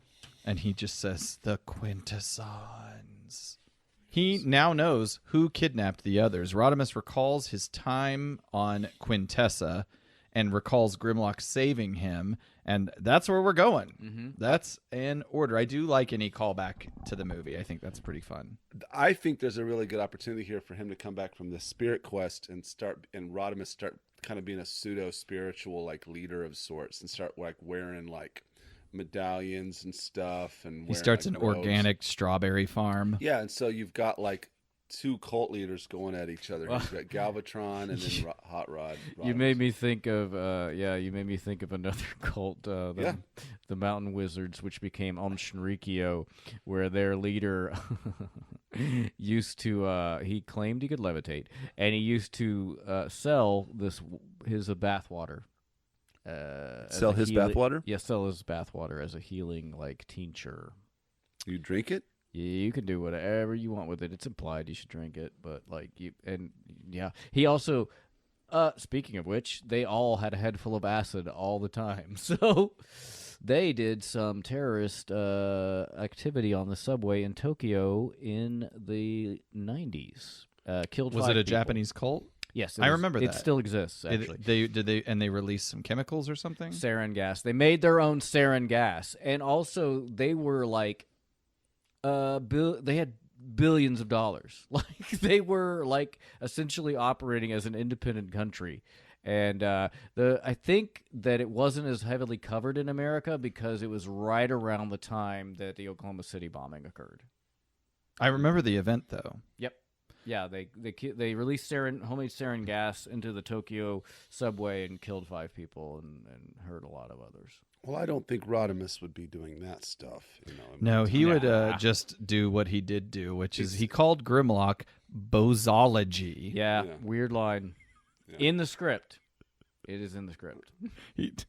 S2: and he just says, "The Quintessons." He now knows who kidnapped the others. Rodimus recalls his time on Quintessa and recalls Grimlock saving him, and that's where we're going.
S1: Mm-hmm.
S2: That's an order. I do like any callback to the movie. I think that's pretty fun.
S4: I think there's a really good opportunity here for him to come back from the Spirit Quest and Rodimus start kind of being a pseudo spiritual like leader of sorts and start like wearing like medallions and stuff. And
S2: He starts
S4: wearing,
S2: an
S4: like, robes.
S2: organic strawberry farm.
S4: Yeah, and so you've got like two cult leaders going at each other. You've got Galvatron and then Hot Rod.
S1: You made me think of you made me think of another cult, the Mountain Wizards, which became Shinrikyo, where their leader used to he claimed he could levitate, and he used to sell his bathwater.
S4: Sell his bathwater?
S1: Yeah, sell his bathwater as a healing like tincture.
S4: You drink it?
S1: You can do whatever you want with it. It's implied you should drink it, but he also. Speaking of which, they all had a head full of acid all the time, so they did some terrorist activity on the subway in Tokyo in the 90s. Killed.
S2: Was
S1: 5
S2: it a
S1: people.
S2: Japanese cult?
S1: Yes,
S2: I remember
S1: it
S2: that.
S1: still exists. Actually,
S2: They released some chemicals or something?
S1: sarin gas. They made their own sarin gas, and also they were like. They had billions of dollars. Like they were like essentially operating as an independent country, and I think that it wasn't as heavily covered in America because it was right around the time that the Oklahoma City bombing occurred.
S2: I remember the event though.
S1: Yep. Yeah, they released homemade sarin gas into the Tokyo subway and killed 5 people and hurt a lot of others.
S4: Well, I don't think Rodimus would be doing that stuff.
S2: No, he would just do what he did do, which is he called Grimlock Bozology.
S1: Yeah,
S4: Yeah.
S1: weird line.
S4: Yeah.
S1: In the script. It is in the script.
S2: It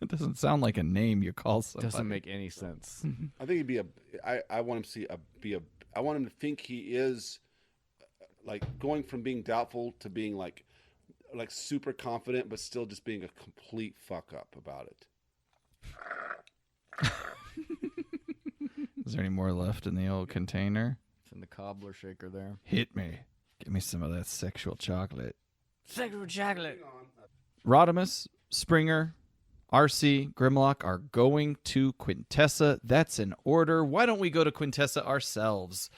S2: doesn't sound like a name you call somebody.
S1: Doesn't make any sense.
S4: I think he'd be I want him to I want him to think he is like going from being doubtful to being like super confident, but still just being a complete fuck up about it.
S2: Is there any more left in the old container?
S1: It's in the cobbler shaker there.
S2: Hit me. Give me some of that sexual chocolate.
S1: Sexual chocolate.
S2: Rodimus, Springer, RC, Grimlock are going to Quintessa. That's an order. Why don't we go to Quintessa ourselves?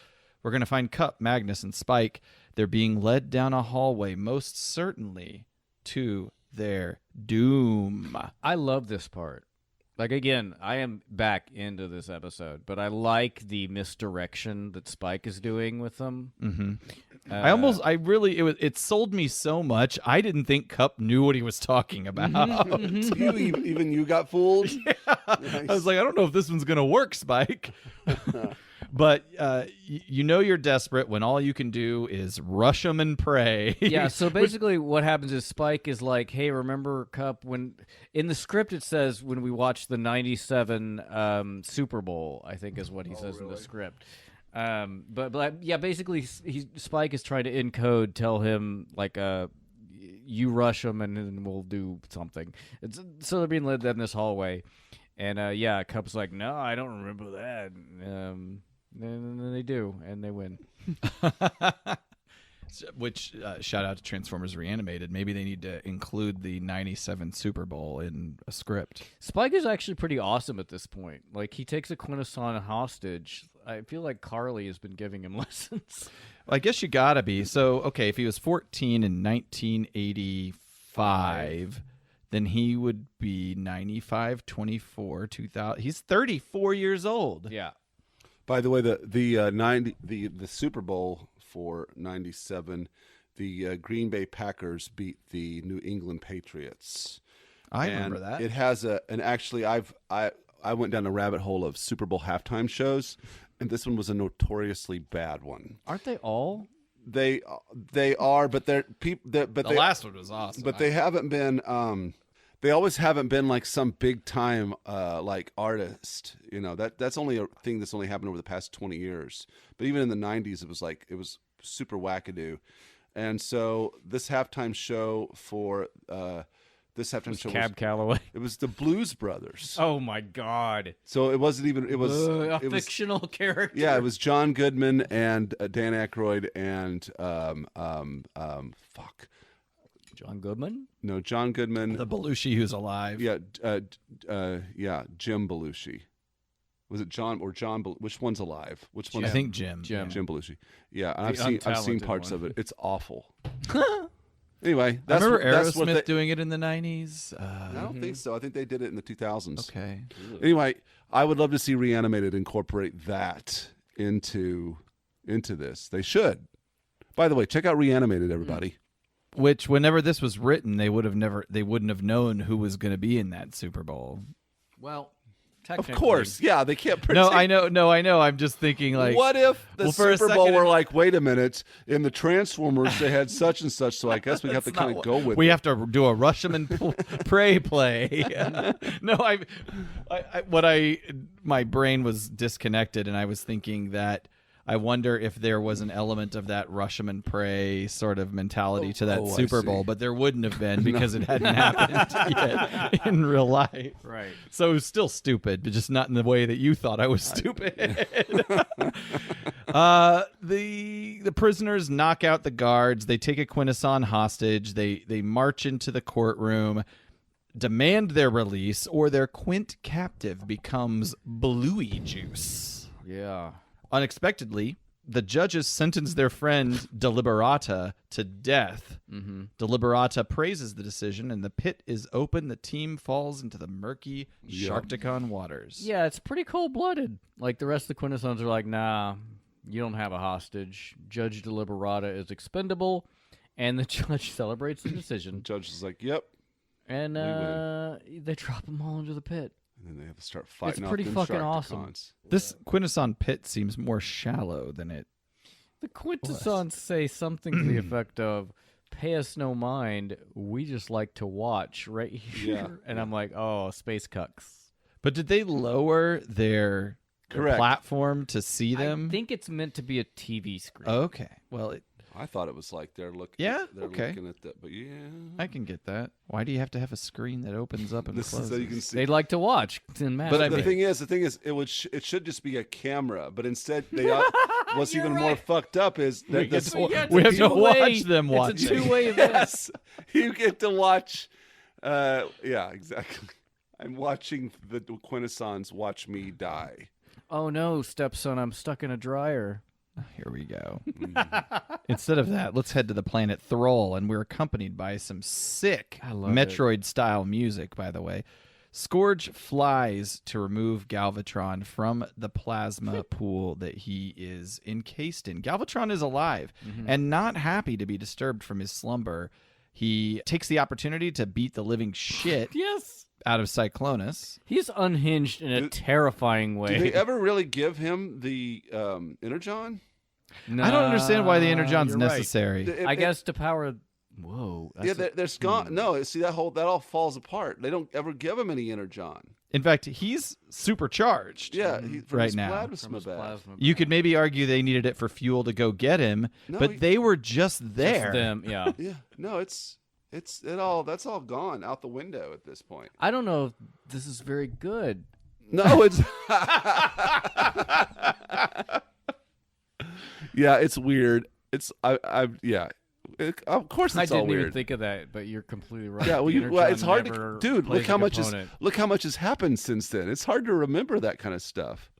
S2: We're going to find Cup, Magnus, and Spike. They're being led down a hallway, most certainly to their doom.
S1: I love this part. Like, again, I am back into this episode, but I like the misdirection that Spike is doing with them.
S2: Mm-hmm. It sold me so much. I didn't think Cup knew what he was talking about.
S7: Even you got fooled.
S2: I was like, I don't know if this one's gonna work, Spike. But you know you're desperate when all you can do is rush them and pray.
S1: Yeah, so basically what happens is Spike is like, hey, remember, Cup, when in the script it says when we watched the 97 Super Bowl, I think is what he says in the script. But yeah, basically Spike is trying to encode, tell him, like, you rush them and then we'll do something. So they're being led down this hallway. And yeah, Cup's like, no, I don't remember that. And then they do, and they win.
S2: Which, shout out to Transformers Reanimated. Maybe they need to include the 97 Super Bowl in a script.
S1: Spike is actually pretty awesome at this point. Like, he takes a Quintesson hostage. I feel like Carly has been giving him lessons.
S2: Well, I guess you gotta be. So, okay, if he was 14 in 1985, then he would be 95, 24, 2000. He's 34 years old.
S1: Yeah.
S7: By the way, the Super Bowl for '97, the Green Bay Packers beat the New England Patriots.
S2: I remember that.
S7: It has and actually I went down a rabbit hole of Super Bowl halftime shows, and this one was a notoriously bad one.
S1: Aren't they all?
S7: They are, but they're people. But
S2: the last one was awesome.
S7: But they haven't been. They always haven't been like some big time like artist. You know, that's only a thing that's only happened over the past 20 years. But even in the 90s, it was super wackadoo. And so this halftime show for
S1: Cab Calloway.
S7: It was the Blues Brothers.
S1: Oh my God!
S7: So it wasn't even. It was
S1: a fictional character.
S7: Yeah, it was John Goodman and Dan Aykroyd and fuck.
S1: John Goodman?
S7: No, John Goodman.
S2: The Belushi who's alive.
S7: Yeah, yeah, Jim Belushi. Was it John or John? Which one's alive? Which one?
S2: I think Jim.
S7: Jim Belushi. Yeah,
S1: The
S7: I've seen parts
S1: untalented
S7: of it. It's awful. Anyway,
S2: I remember
S7: that's what
S2: Aerosmith doing it in the 90s.
S7: I don't think so. I think they did it in the 2000s.
S2: Okay.
S7: Anyway, I would love to see Reanimated incorporate that into this. They should. By the way, check out Reanimated, everybody.
S2: Which, whenever this was written, they wouldn't have known who was going to be in that Super Bowl.
S1: Well,
S7: of course, yeah, they can't predict.
S2: No, I know. I'm just thinking, like,
S7: what if the Super Bowl were
S2: second,
S7: like, wait a minute, in the Transformers they had such and such, so I guess we have to kind of go with.
S2: We have to do a rush 'em and pray play. No, my brain was disconnected, and I was thinking that. I wonder if there was an element of that rush 'em and pray sort of mentality to that Super Bowl, but there wouldn't have been because it hadn't happened yet in real life.
S1: Right.
S2: So it was still stupid, but just not in the way that you thought I was stupid. The prisoners knock out the guards. They take a Quintesson hostage. They march into the courtroom, demand their release, or their Quint captive becomes bluey juice.
S1: Yeah.
S2: Unexpectedly, the judges sentence their friend Deliberata to death. Mm-hmm. Deliberata praises the decision, and the pit is open. The team falls into the murky Sharkticon waters.
S1: Yeah, it's pretty cold-blooded. Like, the rest of the Quintessons are like, nah, you don't have a hostage. Judge Deliberata is expendable, and the judge celebrates the decision.
S7: The judge is like, yep.
S1: And they drop them all into the pit.
S7: And then they have to start fighting.
S1: It's pretty fucking
S7: Sharkticons.
S1: awesome.
S2: This Quintesson pit seems more shallow than it.
S1: The Quintessons say something to the effect of, pay us no mind, we just like to watch right here.
S7: Yeah.
S1: And I'm like, oh, space cucks.
S2: But did they lower their platform to see them?
S1: I think it's meant to be a TV screen.
S2: Okay. Well,
S7: I thought it was like they're looking.
S2: Yeah?
S7: They're
S2: Okay.
S7: looking at that, but yeah.
S2: I can get that. Why do you have to have a screen that opens up and
S7: This
S2: closes?
S7: is so you can see.
S1: They'd like to watch.
S7: But the thing is, it should just be a camera. But instead, what's even more fucked up is that
S2: we have to watch them watch.
S1: It's a two-way event.
S7: Yes, you get to watch. Yeah, exactly. I'm watching the Quintessons watch me die.
S1: Oh no, stepson, I'm stuck in a dryer.
S2: Here we go. Instead of that, let's head to the planet Thrall, and we're accompanied by some sick Metroid-style music, by the way. Scourge flies to remove Galvatron from the plasma pool that he is encased in. Galvatron is alive and not happy to be disturbed from his slumber. He takes the opportunity to beat the living shit out of Cyclonus.
S1: He's unhinged in a terrifying way.
S7: Do they ever really give him the Energon?
S2: I don't understand why the Energon's
S1: you're right.
S2: necessary.
S1: I guess to power. Whoa.
S7: Yeah, there's gone. No, see that all falls apart. They don't ever give him any Energon.
S2: In fact, he's supercharged.
S7: Yeah, from
S2: right
S7: his
S2: now.
S7: plasma bag.
S2: You could maybe argue they needed it for fuel to go get him, but they were just there.
S1: Just them, yeah.
S7: Yeah, no, that's all gone out the window at this point.
S1: I don't know if this is very good.
S7: No, it's yeah, it's weird. It's of course it's
S1: I
S7: all
S1: didn't
S7: weird.
S1: even think of that, but you're completely right.
S7: Yeah,
S1: The
S7: well, it's
S1: Energon
S7: hard
S1: never
S7: to, dude.
S1: plays
S7: Look how
S1: a
S7: much has happened since then. It's hard to remember that kind of stuff.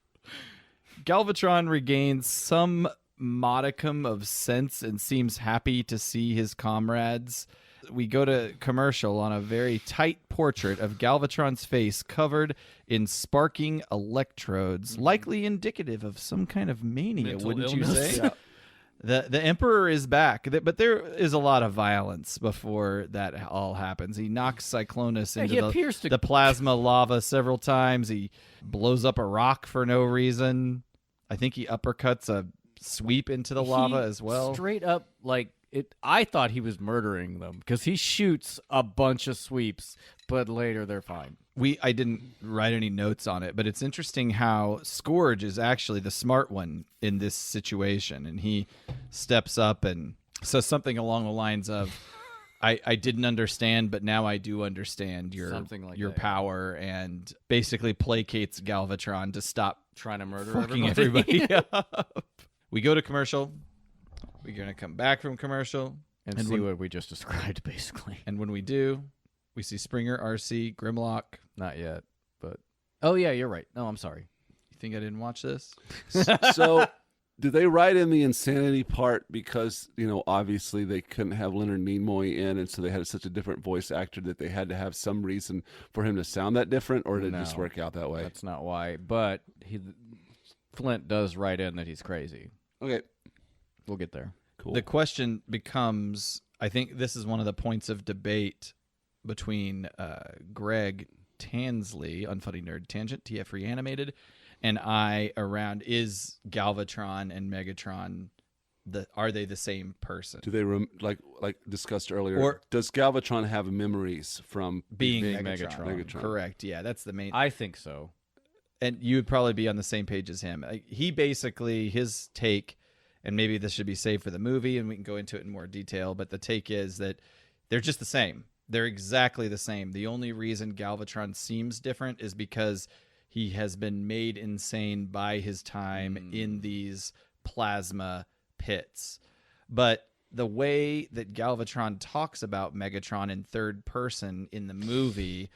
S2: Galvatron regains some modicum of sense and seems happy to see his comrades. We go to commercial on a very tight portrait of Galvatron's face covered in sparking electrodes, likely indicative of some kind of mania,
S1: Mental
S2: wouldn't you
S1: illness.
S2: say?
S1: Yeah.
S2: The Emperor is back, but there is a lot of violence before that all happens. He knocks Cyclonus
S1: he
S2: into
S1: appears to-
S2: the plasma lava several times. He blows up a rock for no reason. I think he uppercuts a sweep into the lava as well.
S1: Straight up, like it. I thought he was murdering them because he shoots a bunch of sweeps, but later they're fine.
S2: I didn't write any notes on it, but it's interesting how Scourge is actually the smart one in this situation, and he steps up and says something along the lines of, I didn't understand, but now I do understand your
S1: Something like
S2: your
S1: that.
S2: power, and basically placates Galvatron to stop
S1: Trying to murder
S2: fucking everybody up. We go to commercial. We're going to come back from commercial.
S1: and see what we just described, basically.
S2: And when we do, we see Springer, RC, Grimlock.
S1: Not yet, but oh yeah, you're right. No, I'm sorry.
S2: You think I didn't watch this?
S7: So, did they write in the insanity part because obviously they couldn't have Leonard Nimoy in, and so they had such a different voice actor that they had to have some reason for him to sound that different, or did it just
S1: No,
S7: work out that way?
S1: That's not why. But Flint does write in that he's crazy.
S7: Okay,
S1: We'll get there.
S7: cool.
S2: The question becomes, I think this is one of the points of debate between Greg Tansley, Unfunny Nerd Tangent, TF Reanimated, and I around, is Galvatron and Megatron, are they the same person?
S7: Do they like discussed earlier?
S2: Or-
S7: does Galvatron have memories from
S2: Being
S1: Megatron.
S7: Megatron.
S2: Correct, yeah, that's the main.
S1: I think so.
S2: And you would probably be on the same page as him. He basically, his take, and maybe this should be saved for the movie and we can go into it in more detail, but the take is that they're just the same. They're exactly the same. The only reason Galvatron seems different is because he has been made insane by his time in these plasma pits. But the way that Galvatron talks about Megatron in third person in the movie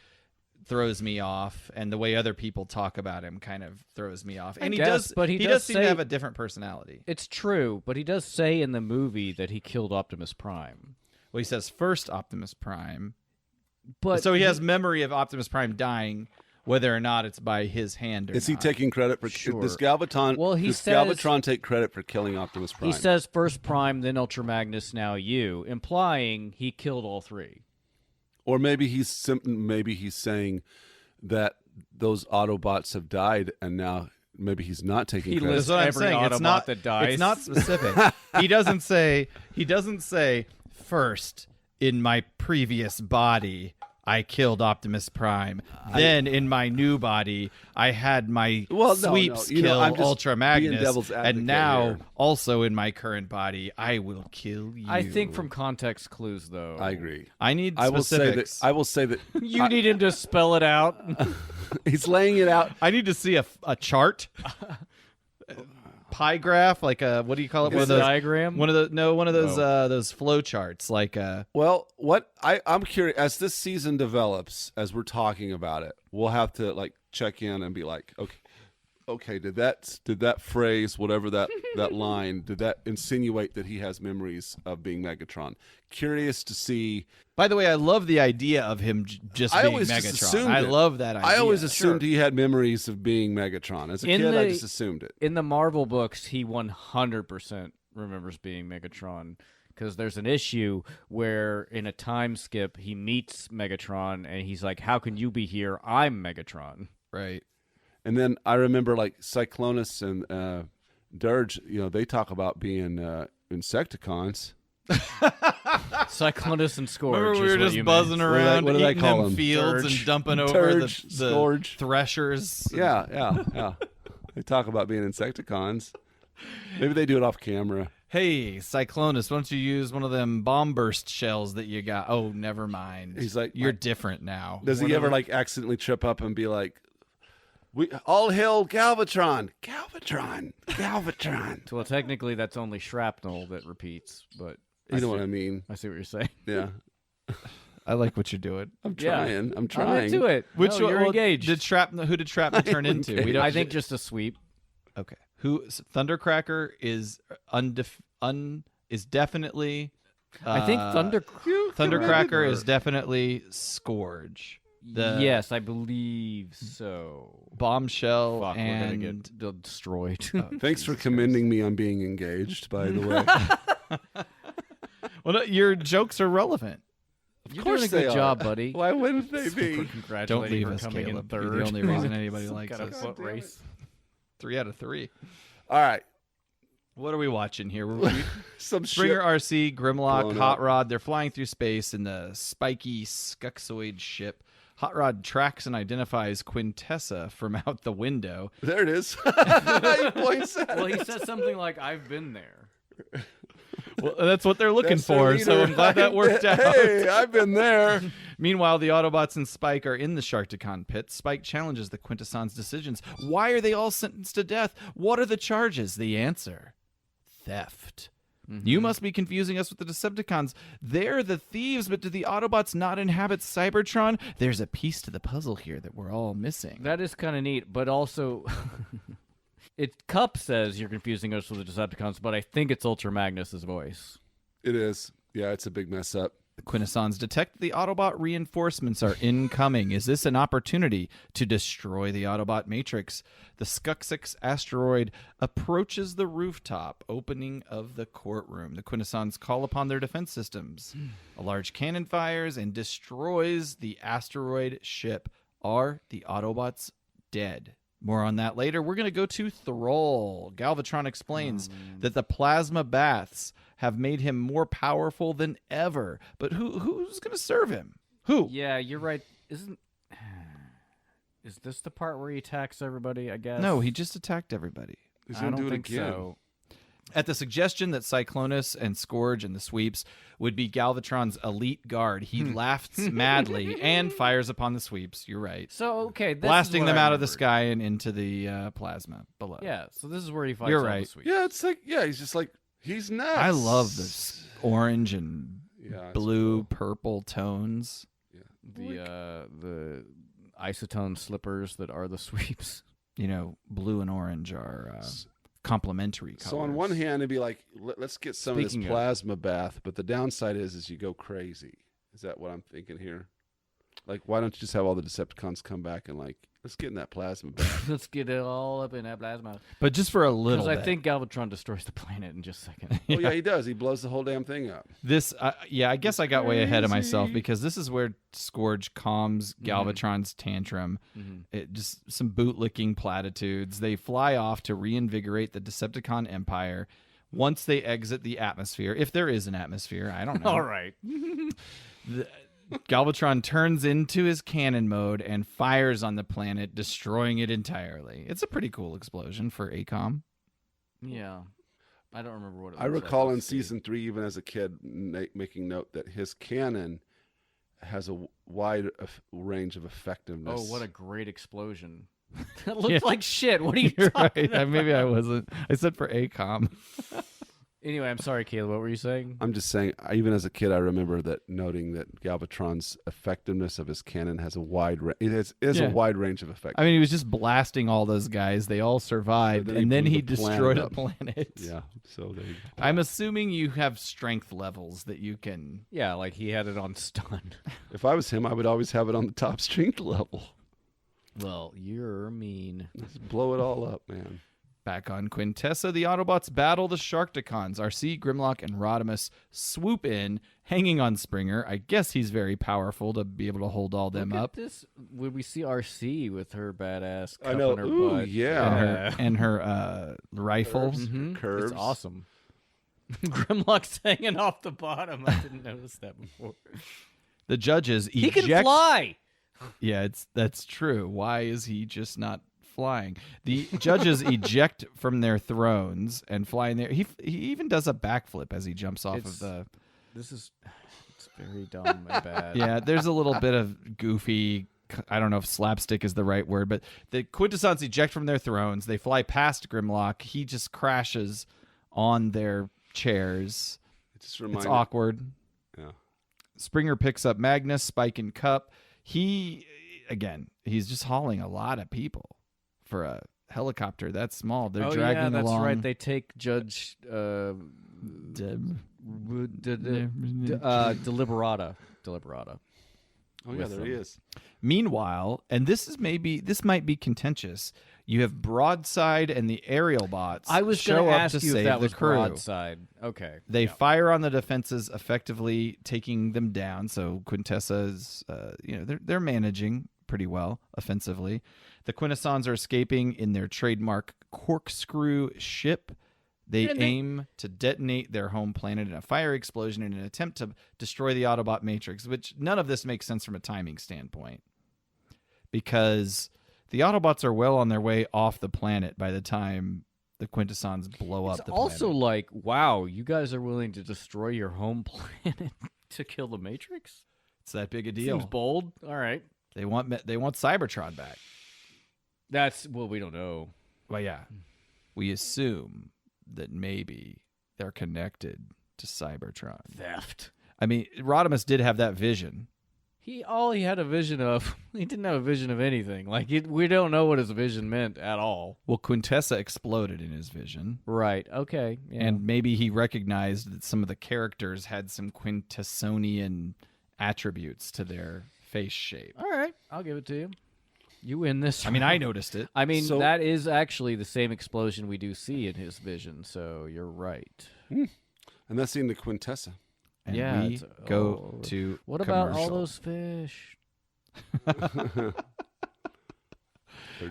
S2: throws me off, and the way other people talk about him kind of throws me off. And
S1: I guess, but he does
S2: seem to
S1: say-
S2: have a different personality.
S1: It's true, but he does say in the movie that he killed Optimus Prime.
S2: Well, he says first Optimus Prime.
S1: But
S2: So he has memory of Optimus Prime dying, whether or not it's by his hand or
S7: Is he
S2: not.
S7: taking credit for?
S1: Sure.
S7: Does Galvatron?
S1: Well, he
S7: does
S1: says-
S7: Galvatron take credit for killing Optimus Prime?
S1: He says first Prime, then Ultra Magnus, now you, implying he killed all three.
S7: or maybe he's saying that those Autobots have died, and now maybe he's not taking
S1: He
S7: credit.
S1: lists
S2: That's what I'm
S1: every
S2: saying. It's
S1: Autobot
S2: not
S1: that dies.
S2: It's not specific. He doesn't say first in my previous body I killed Optimus Prime. Then in my new body I had my
S7: Well, no,
S2: sweeps
S7: no.
S2: kill
S7: I'm just
S2: Ultra
S7: being
S2: Magnus,
S7: devil's advocate
S2: and now
S7: here.
S2: also in my current body I will kill you.
S1: I think from context clues, though.
S7: I agree.
S2: I need
S7: I will
S2: specifics.
S7: I will say that
S1: You need him to spell it out.
S7: he's laying it out.
S2: I need to see a chart. Pie graph, like a, what do you call it? One of those
S1: diagram?
S2: One of those flow charts, like
S7: Well, I'm curious as this season develops, as we're talking about it, we'll have to check in and be like,
S4: Okay, did that phrase, whatever that line, did that insinuate that he has memories of being Megatron? Curious to see.
S2: By the way, I love the idea of him just
S4: I
S2: being
S4: always just
S2: Megatron.
S4: assumed
S2: I
S4: it.
S2: love that idea.
S4: I always assumed he had memories of being Megatron. As a kid, I just assumed it.
S1: In the Marvel books, he 100% remembers being Megatron. Because there's an issue where in a time skip, he meets Megatron, and he's like, how can you be here? I'm Megatron.
S2: Right.
S4: And then I remember like Cyclonus and Dirge, they talk about being Insecticons.
S1: Cyclonus and Scourge.
S2: Remember we
S1: is
S2: were
S1: what
S2: just
S1: you
S2: buzzing
S1: meant.
S2: around,
S4: What do they
S2: eating
S4: call
S2: them
S4: them?
S2: fields
S1: Turge.
S2: and dumping over
S4: Turge,
S2: the
S4: Scourge.
S2: threshers.
S4: Yeah. They talk about being Insecticons. Maybe they do it off camera.
S2: Hey, Cyclonus, why don't you use one of them bomb burst shells that you got? Oh, never mind.
S4: He's like,
S2: you're different now.
S4: Does he ever like accidentally trip up and be like, "We all hail Galvatron, Galvatron"?
S1: Well, technically, that's only shrapnel that repeats, but
S4: You know what I mean?
S1: I see what you're saying.
S4: Yeah.
S2: I like what you're doing.
S4: I'm
S1: Yeah.
S4: trying. I'm
S1: I'm
S4: trying.
S1: into it.
S2: Which
S1: No, you're engaged.
S2: Who did shrapnel turn into? We don't.
S1: I think just a sweep.
S2: Okay. Thundercracker is is definitely.
S1: I think
S2: Thundercracker is definitely Scourge.
S1: Yes, I believe so.
S2: Bombshell
S1: Fuck, we're
S2: and
S1: gonna get destroyed.
S4: Thanks for commending me on being engaged, by the way.
S2: well, no, your jokes are relevant.
S1: You're
S4: course
S1: doing a
S4: they
S1: good
S4: are.
S1: job, buddy.
S4: Why wouldn't they be?
S1: Congratulating
S2: Don't leave
S1: for
S2: us,
S1: coming
S2: Caleb.
S1: in
S2: You're
S1: third.
S2: the only reason anybody likes
S1: Got a
S2: us.
S1: foot race.
S2: 3 out of 3.
S4: All right.
S2: What are we watching here?
S4: Some
S2: Springer RC, Grimlock,
S4: blown
S2: Hot
S4: up.
S2: Rod. They're flying through space in the spiky Scuxoid ship. Hot Rod tracks and identifies Quintessa from out the window.
S4: There it is. He points at
S1: Well,
S4: it.
S1: he said something like, "I've been there."
S2: Well, that's what they're looking
S4: That's their
S2: for, so
S4: leader.
S2: I'm glad that worked out.
S4: Hey, I've been there.
S2: Meanwhile, the Autobots and Spike are in the Sharkticon pit. Spike challenges the Quintessons' decisions. Why are they all sentenced to death? What are the charges? The answer: theft. You must be confusing us with the Decepticons. They're the thieves, but do the Autobots not inhabit Cybertron? There's a piece to the puzzle here that we're all missing.
S1: That is kind of neat, but also, Cup says you're confusing us with the Decepticons, but I think it's Ultra Magnus's voice.
S4: It is. Yeah, it's a big mess up.
S2: The Quintessons detect the Autobot reinforcements are incoming. Is this an opportunity to destroy the Autobot matrix? The Cucks asteroid approaches the rooftop opening of the courtroom. The Quintessons call upon their defense systems. A large cannon fires and destroys the asteroid ship. Are the Autobots dead? More on that later. We're going to go to Thrall. Galvatron explains that the plasma baths have made him more powerful than ever. But who's going to serve him? Who?
S1: Yeah, you're right. Is this the part where he attacks everybody, I guess?
S2: No, he just attacked everybody.
S4: He's
S1: I
S4: gonna
S1: don't
S4: do it
S1: think
S4: again.
S1: so.
S2: At the suggestion that Cyclonus and Scourge and the Sweeps would be Galvatron's elite guard, he laughs madly and fires upon the Sweeps. You're right.
S1: So, okay. This
S2: Blasting
S1: is what
S2: them
S1: I
S2: out of the
S1: remembered.
S2: sky and into the plasma below.
S1: Yeah, so this is where he fights
S2: You're
S1: all
S2: right.
S1: the sweeps.
S4: Yeah, it's like, he's just like, he's nuts.
S2: I love this orange and
S4: Yeah, it's
S2: blue,
S4: cool.
S2: purple tones.
S1: The isotone slippers that are the sweeps.
S2: You know, blue and orange are complementary colors.
S4: So on one hand, it'd be like, let's get some of
S1: Speaking
S4: this
S1: of-
S4: plasma bath, but the downside is you go crazy. Is that what I'm thinking here? Like, why don't you just have all the Decepticons come back and like, let's get in that plasma bath?
S1: Let's get it all up in that plasma.
S2: but just for a little
S1: Because
S2: bit.
S1: I think Galvatron destroys the planet in just a second.
S4: Oh yeah, he does. He blows the whole damn thing up.
S2: This, I guess I got way ahead of myself
S4: Crazy.
S2: because this is where Scourge calms Galvatron's tantrum. It just some bootlicking platitudes. They fly off to reinvigorate the Decepticon Empire. Once they exit the atmosphere, if there is an atmosphere, I don't know.
S1: All right.
S2: Galvatron turns into his cannon mode and fires on the planet, destroying it entirely. It's a pretty cool explosion for ACOM.
S1: Yeah. I don't remember what it
S4: I
S1: looks
S4: recall
S1: like.
S4: in
S1: Let's see.
S4: season 3, even as a kid, making note that his cannon has a wide range of effectiveness.
S1: Oh, what a great explosion. That looks like shit. What are you
S2: You're
S1: talking
S2: right.
S1: about?
S2: Maybe I wasn't. I said for ACOM.
S1: Anyway, I'm sorry, Caleb. What were you saying?
S4: I'm just saying, even as a kid, I remember noting that Galvatron's effectiveness of his cannon has a wide range. It has
S2: Yeah.
S4: a wide range of effect.
S2: I mean, he was just blasting all those guys. They all survived,
S4: But then he
S2: and then
S4: blew
S2: he
S4: the planet
S2: destroyed a
S4: up.
S2: planet.
S4: Yeah. So there you go.
S2: I'm assuming you have strength levels that you can.
S1: Yeah, like he had it on stun.
S4: If I was him, I would always have it on the top strength level.
S1: Well, you're mean.
S4: Just blow it all up, man.
S2: Back on Quintessa, the Autobots battle the Sharkticons. RC, Grimlock, and Rodimus swoop in, hanging on Springer. I guess he's very powerful to be able to hold all them
S1: Look
S2: up.
S1: at this. When we see RC with her badass cup
S4: I know.
S1: in her
S4: Ooh,
S1: butt.
S4: yeah.
S2: And her rifle.
S1: Mhm.
S4: Curves.
S1: It's awesome. Grimlock's hanging off the bottom. I didn't notice that before.
S2: The judges
S1: He
S2: eject.
S1: can fly.
S2: Yeah, that's true. Why is he just not flying? The judges eject from their thrones and fly in there. He even does a backflip as he jumps off
S1: It's-
S2: of the.
S1: It's very dumb and bad.
S2: Yeah, there's a little bit of goofy. I don't know if slapstick is the right word, but the Quintessons eject from their thrones. They fly past Grimlock. He just crashes on their chairs.
S4: It just
S2: It's
S4: reminded.
S2: awkward.
S4: Yeah.
S2: Springer picks up Magnus, Spike, and Cup. He's just hauling a lot of people for a helicopter that small. They're dragging
S1: yeah, that's
S2: along.
S1: right. They take Judge Deliberata.
S4: Oh yeah,
S1: with
S4: there he
S1: them.
S4: is.
S2: Meanwhile, and this might be contentious. You have Broadside and the aerial bots.
S1: I was
S2: show
S1: going to
S2: up
S1: ask
S2: to
S1: you
S2: save
S1: if that
S2: the
S1: was
S2: crew.
S1: broadside. Okay.
S2: They
S1: Yeah.
S2: fire on the defenses, effectively taking them down. So Quintessa's, they're managing pretty well offensively. The Quintessons are escaping in their trademark corkscrew ship. They aim to detonate their home planet in a fire explosion in an attempt to destroy the Autobot Matrix, which none of this makes sense from a timing standpoint. Because the Autobots are well on their way off the planet by the time the Quintessons blow up
S1: It's
S2: the
S1: also
S2: planet.
S1: like, wow, you guys are willing to destroy your home planet to kill the Matrix?
S2: It's that big a deal.
S1: Seems bold. All right.
S2: They want Cybertron back.
S1: We don't know.
S2: Well, yeah. We assume that maybe they're connected to Cybertron.
S1: Theft.
S2: I mean, Rodimus did have that vision.
S1: He had a vision of. He didn't have a vision of anything. We don't know what his vision meant at all.
S2: Well, Quintessa exploded in his vision.
S1: Right. Okay. Yeah.
S2: And maybe he recognized that some of the characters had some Quintessonian attributes to their face shape.
S1: all right, I'll give it to you. You win this.
S2: I mean, I noticed it.
S1: I mean,
S4: So-
S1: that is actually the same explosion we do see in his vision. So you're right.
S4: And that's in the Quintessa.
S2: And
S1: Yeah,
S2: we
S1: it's-
S2: go to
S1: What about all
S2: commercial.
S1: those fish?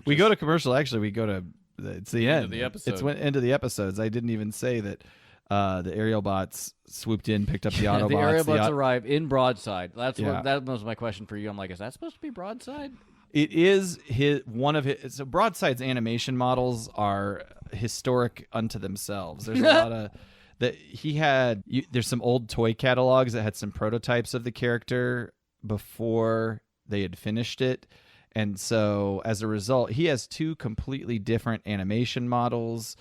S2: We go to commercial. Actually, we go to it's the
S1: End
S2: end.
S1: of the episode.
S2: It's end of the episodes. I didn't even say that the aerial bots swooped in, picked up the Autobots.
S1: the aerial
S2: The
S1: bots
S2: au-
S1: arrive in broadside.
S2: Yeah.
S1: That was my question for you. I'm like, is that supposed to be broadside?
S2: It is one of his. So Broadside's animation models are historic unto themselves. There's a lot of that he had. There's some old toy catalogs that had some prototypes of the character before they had finished it. And so as a result, he has two completely different animation models.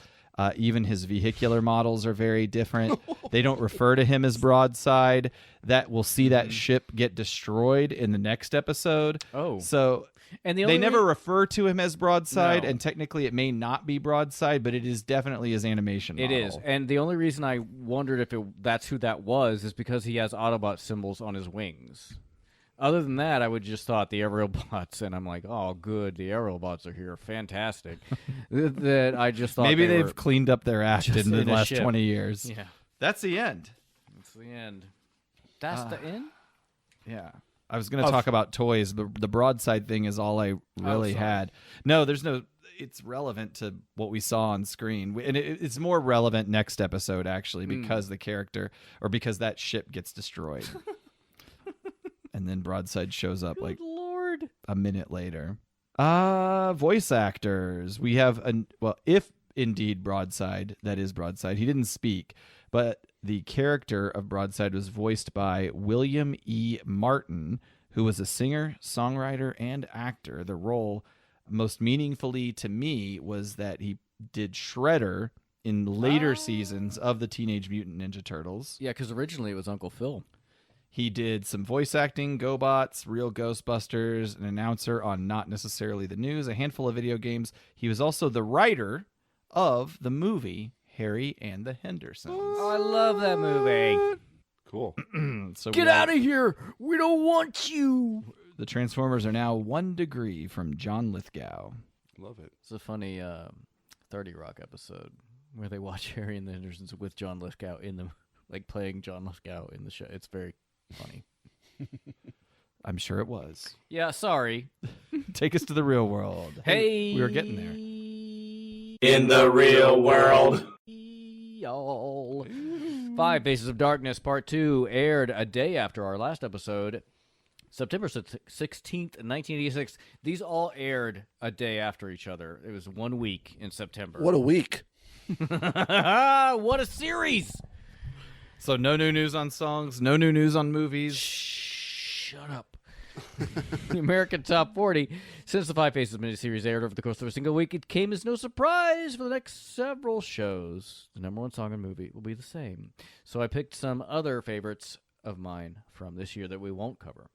S2: Even his vehicular models are very different. They don't refer to him as Broadside. That we'll see that ship get destroyed in the next episode.
S1: Oh.
S2: So
S1: And the
S2: they
S1: only
S2: never
S1: rea-
S2: refer to him as Broadside,
S1: No.
S2: and technically it may not be Broadside, but it is definitely his animation
S1: It
S2: model.
S1: is, and the only reason I wondered if that's who that was is because he has Autobot symbols on his wings. Other than that, I would just thought the aerial bots, and I'm like, oh, good, the aerial bots are here, fantastic. that I just thought
S2: Maybe
S1: they
S2: they've
S1: were
S2: cleaned up their act
S1: just
S2: in the
S1: in a
S2: last
S1: ship.
S2: 20 years.
S1: Yeah,
S2: That's the end.
S1: that's the end. That's the end.
S2: Yeah. I was going to talk about toys. The Broadside thing is all I really had. No, there's no... It's relevant to what we saw on screen. And it's more relevant next episode, actually, because the character... Or because that ship gets destroyed. And then Broadside shows up like
S1: Lord.
S2: a minute later. Voice actors. We have if indeed Broadside, that is Broadside. He didn't speak, but the character of Broadside was voiced by William E. Martin, who was a singer, songwriter, and actor. The role most meaningfully to me was that he did Shredder in later seasons of the Teenage Mutant Ninja Turtles.
S1: Yeah, because originally it was Uncle Phil.
S2: He did some voice acting, GoBots, Real Ghostbusters, an announcer on Not Necessarily the News, a handful of video games. He was also the writer of the movie Harry and the Hendersons.
S1: Oh, I love that movie.
S7: Cool.
S2: So
S1: Get out of here. We don't want you.
S2: The Transformers are now 1 degree from John Lithgow.
S7: Love it.
S1: It's a funny 30 Rock episode where they watch Harry and the Hendersons with John Lithgow in the playing John Lithgow in the show. It's very funny.
S2: I'm sure it was.
S1: Yeah, sorry.
S2: Take us to the real world.
S1: Hey,
S2: we were getting there.
S8: In the real world.
S1: Y'all. 5 Faces of Darkness Part 2 aired a day after our last episode, September 16th, 1986. These all aired a day after each other. It was 1 week in September.
S4: What a week.
S1: What a series!
S2: So no new news on songs, no new news on movies.
S1: Shut up. The American Top 40. Since the 5 Faces miniseries aired over the course of a single week, it came as no surprise for the next several shows. The number one song and movie will be the same. So I picked some other favorites of mine from this year that we won't cover.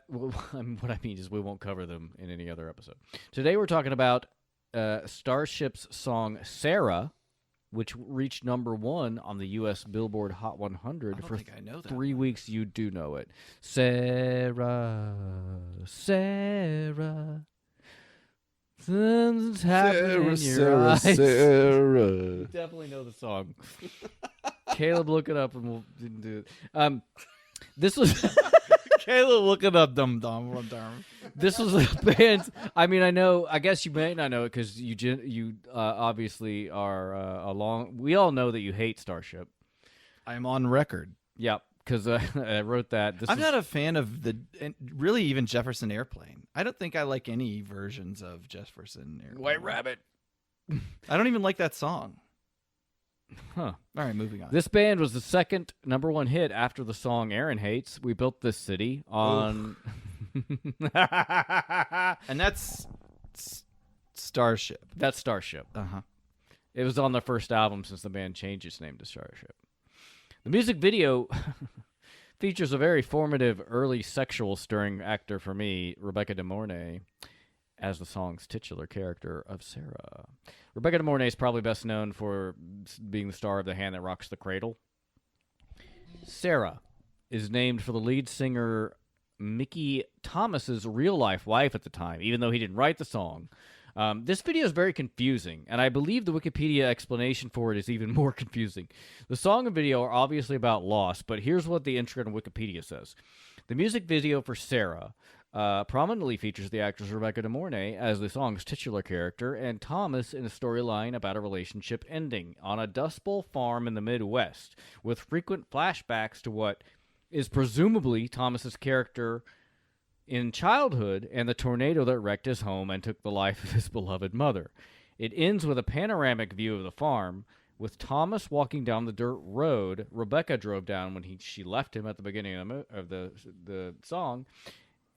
S1: What I mean is we won't cover them in any other episode. Today we're talking about Starship's song Sarah, which reached number 1 on the U.S. Billboard Hot 100 for 3 weeks. You do know it. Sarah, Sarah, something's happening in your eyes.
S4: Sarah.
S1: You definitely know the song. Caleb, look it up, and we'll do it. This was...
S2: Caleb, look it up, dum.
S1: This was a band. I mean, I guess you may not know it because you obviously are along. We all know that you hate Starship.
S2: I'm on record.
S1: Yep, because I wrote that.
S2: I'm not a fan of really even Jefferson Airplane. I don't think I like any versions of Jefferson Airplane.
S1: White Rabbit.
S2: I don't even like that song.
S1: Huh.
S2: All right, moving on.
S1: This band was the second number 1 hit after the song Aaron hates. We built this city on...
S2: And that's Starship.
S1: That's Starship.
S2: Uh-huh.
S1: It was on their first album since the band changed its name to Starship. The music video features a very formative early sexual stirring actor for me, Rebecca De Mornay, as the song's titular character of Sarah. Rebecca De Mornay is probably best known for being the star of The Hand That Rocks the Cradle. Sarah is named for the lead singer Mickey Thomas's real-life wife at the time, even though he didn't write the song. This video is very confusing, and I believe the Wikipedia explanation for it is even more confusing. The song and video are obviously about loss, but here's what the intro on Wikipedia says. The music video for Sarah prominently features the actress Rebecca De Mornay as the song's titular character, and Thomas in a storyline about a relationship ending on a Dust Bowl farm in the Midwest, with frequent flashbacks to what is presumably Thomas's character in childhood and the tornado that wrecked his home and took the life of his beloved mother. It ends with a panoramic view of the farm, with Thomas walking down the dirt road Rebecca drove down when she left him at the beginning of the song,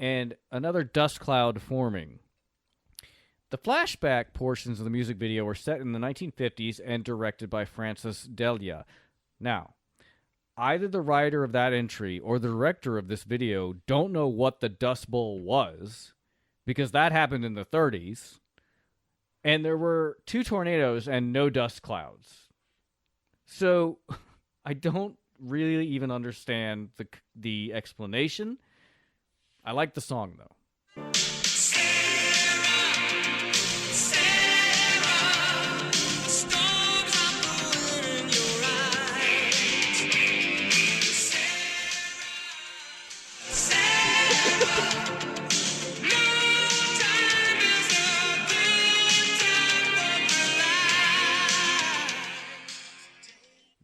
S1: and another dust cloud forming. The flashback portions of the music video were set in the 1950s and directed by Francis Delia. Now, either the writer of that entry or the director of this video don't know what the Dust Bowl was, because that happened in the 30s, and there were 2 tornadoes and no dust clouds. So, I don't really even understand the explanation. I like the song, though.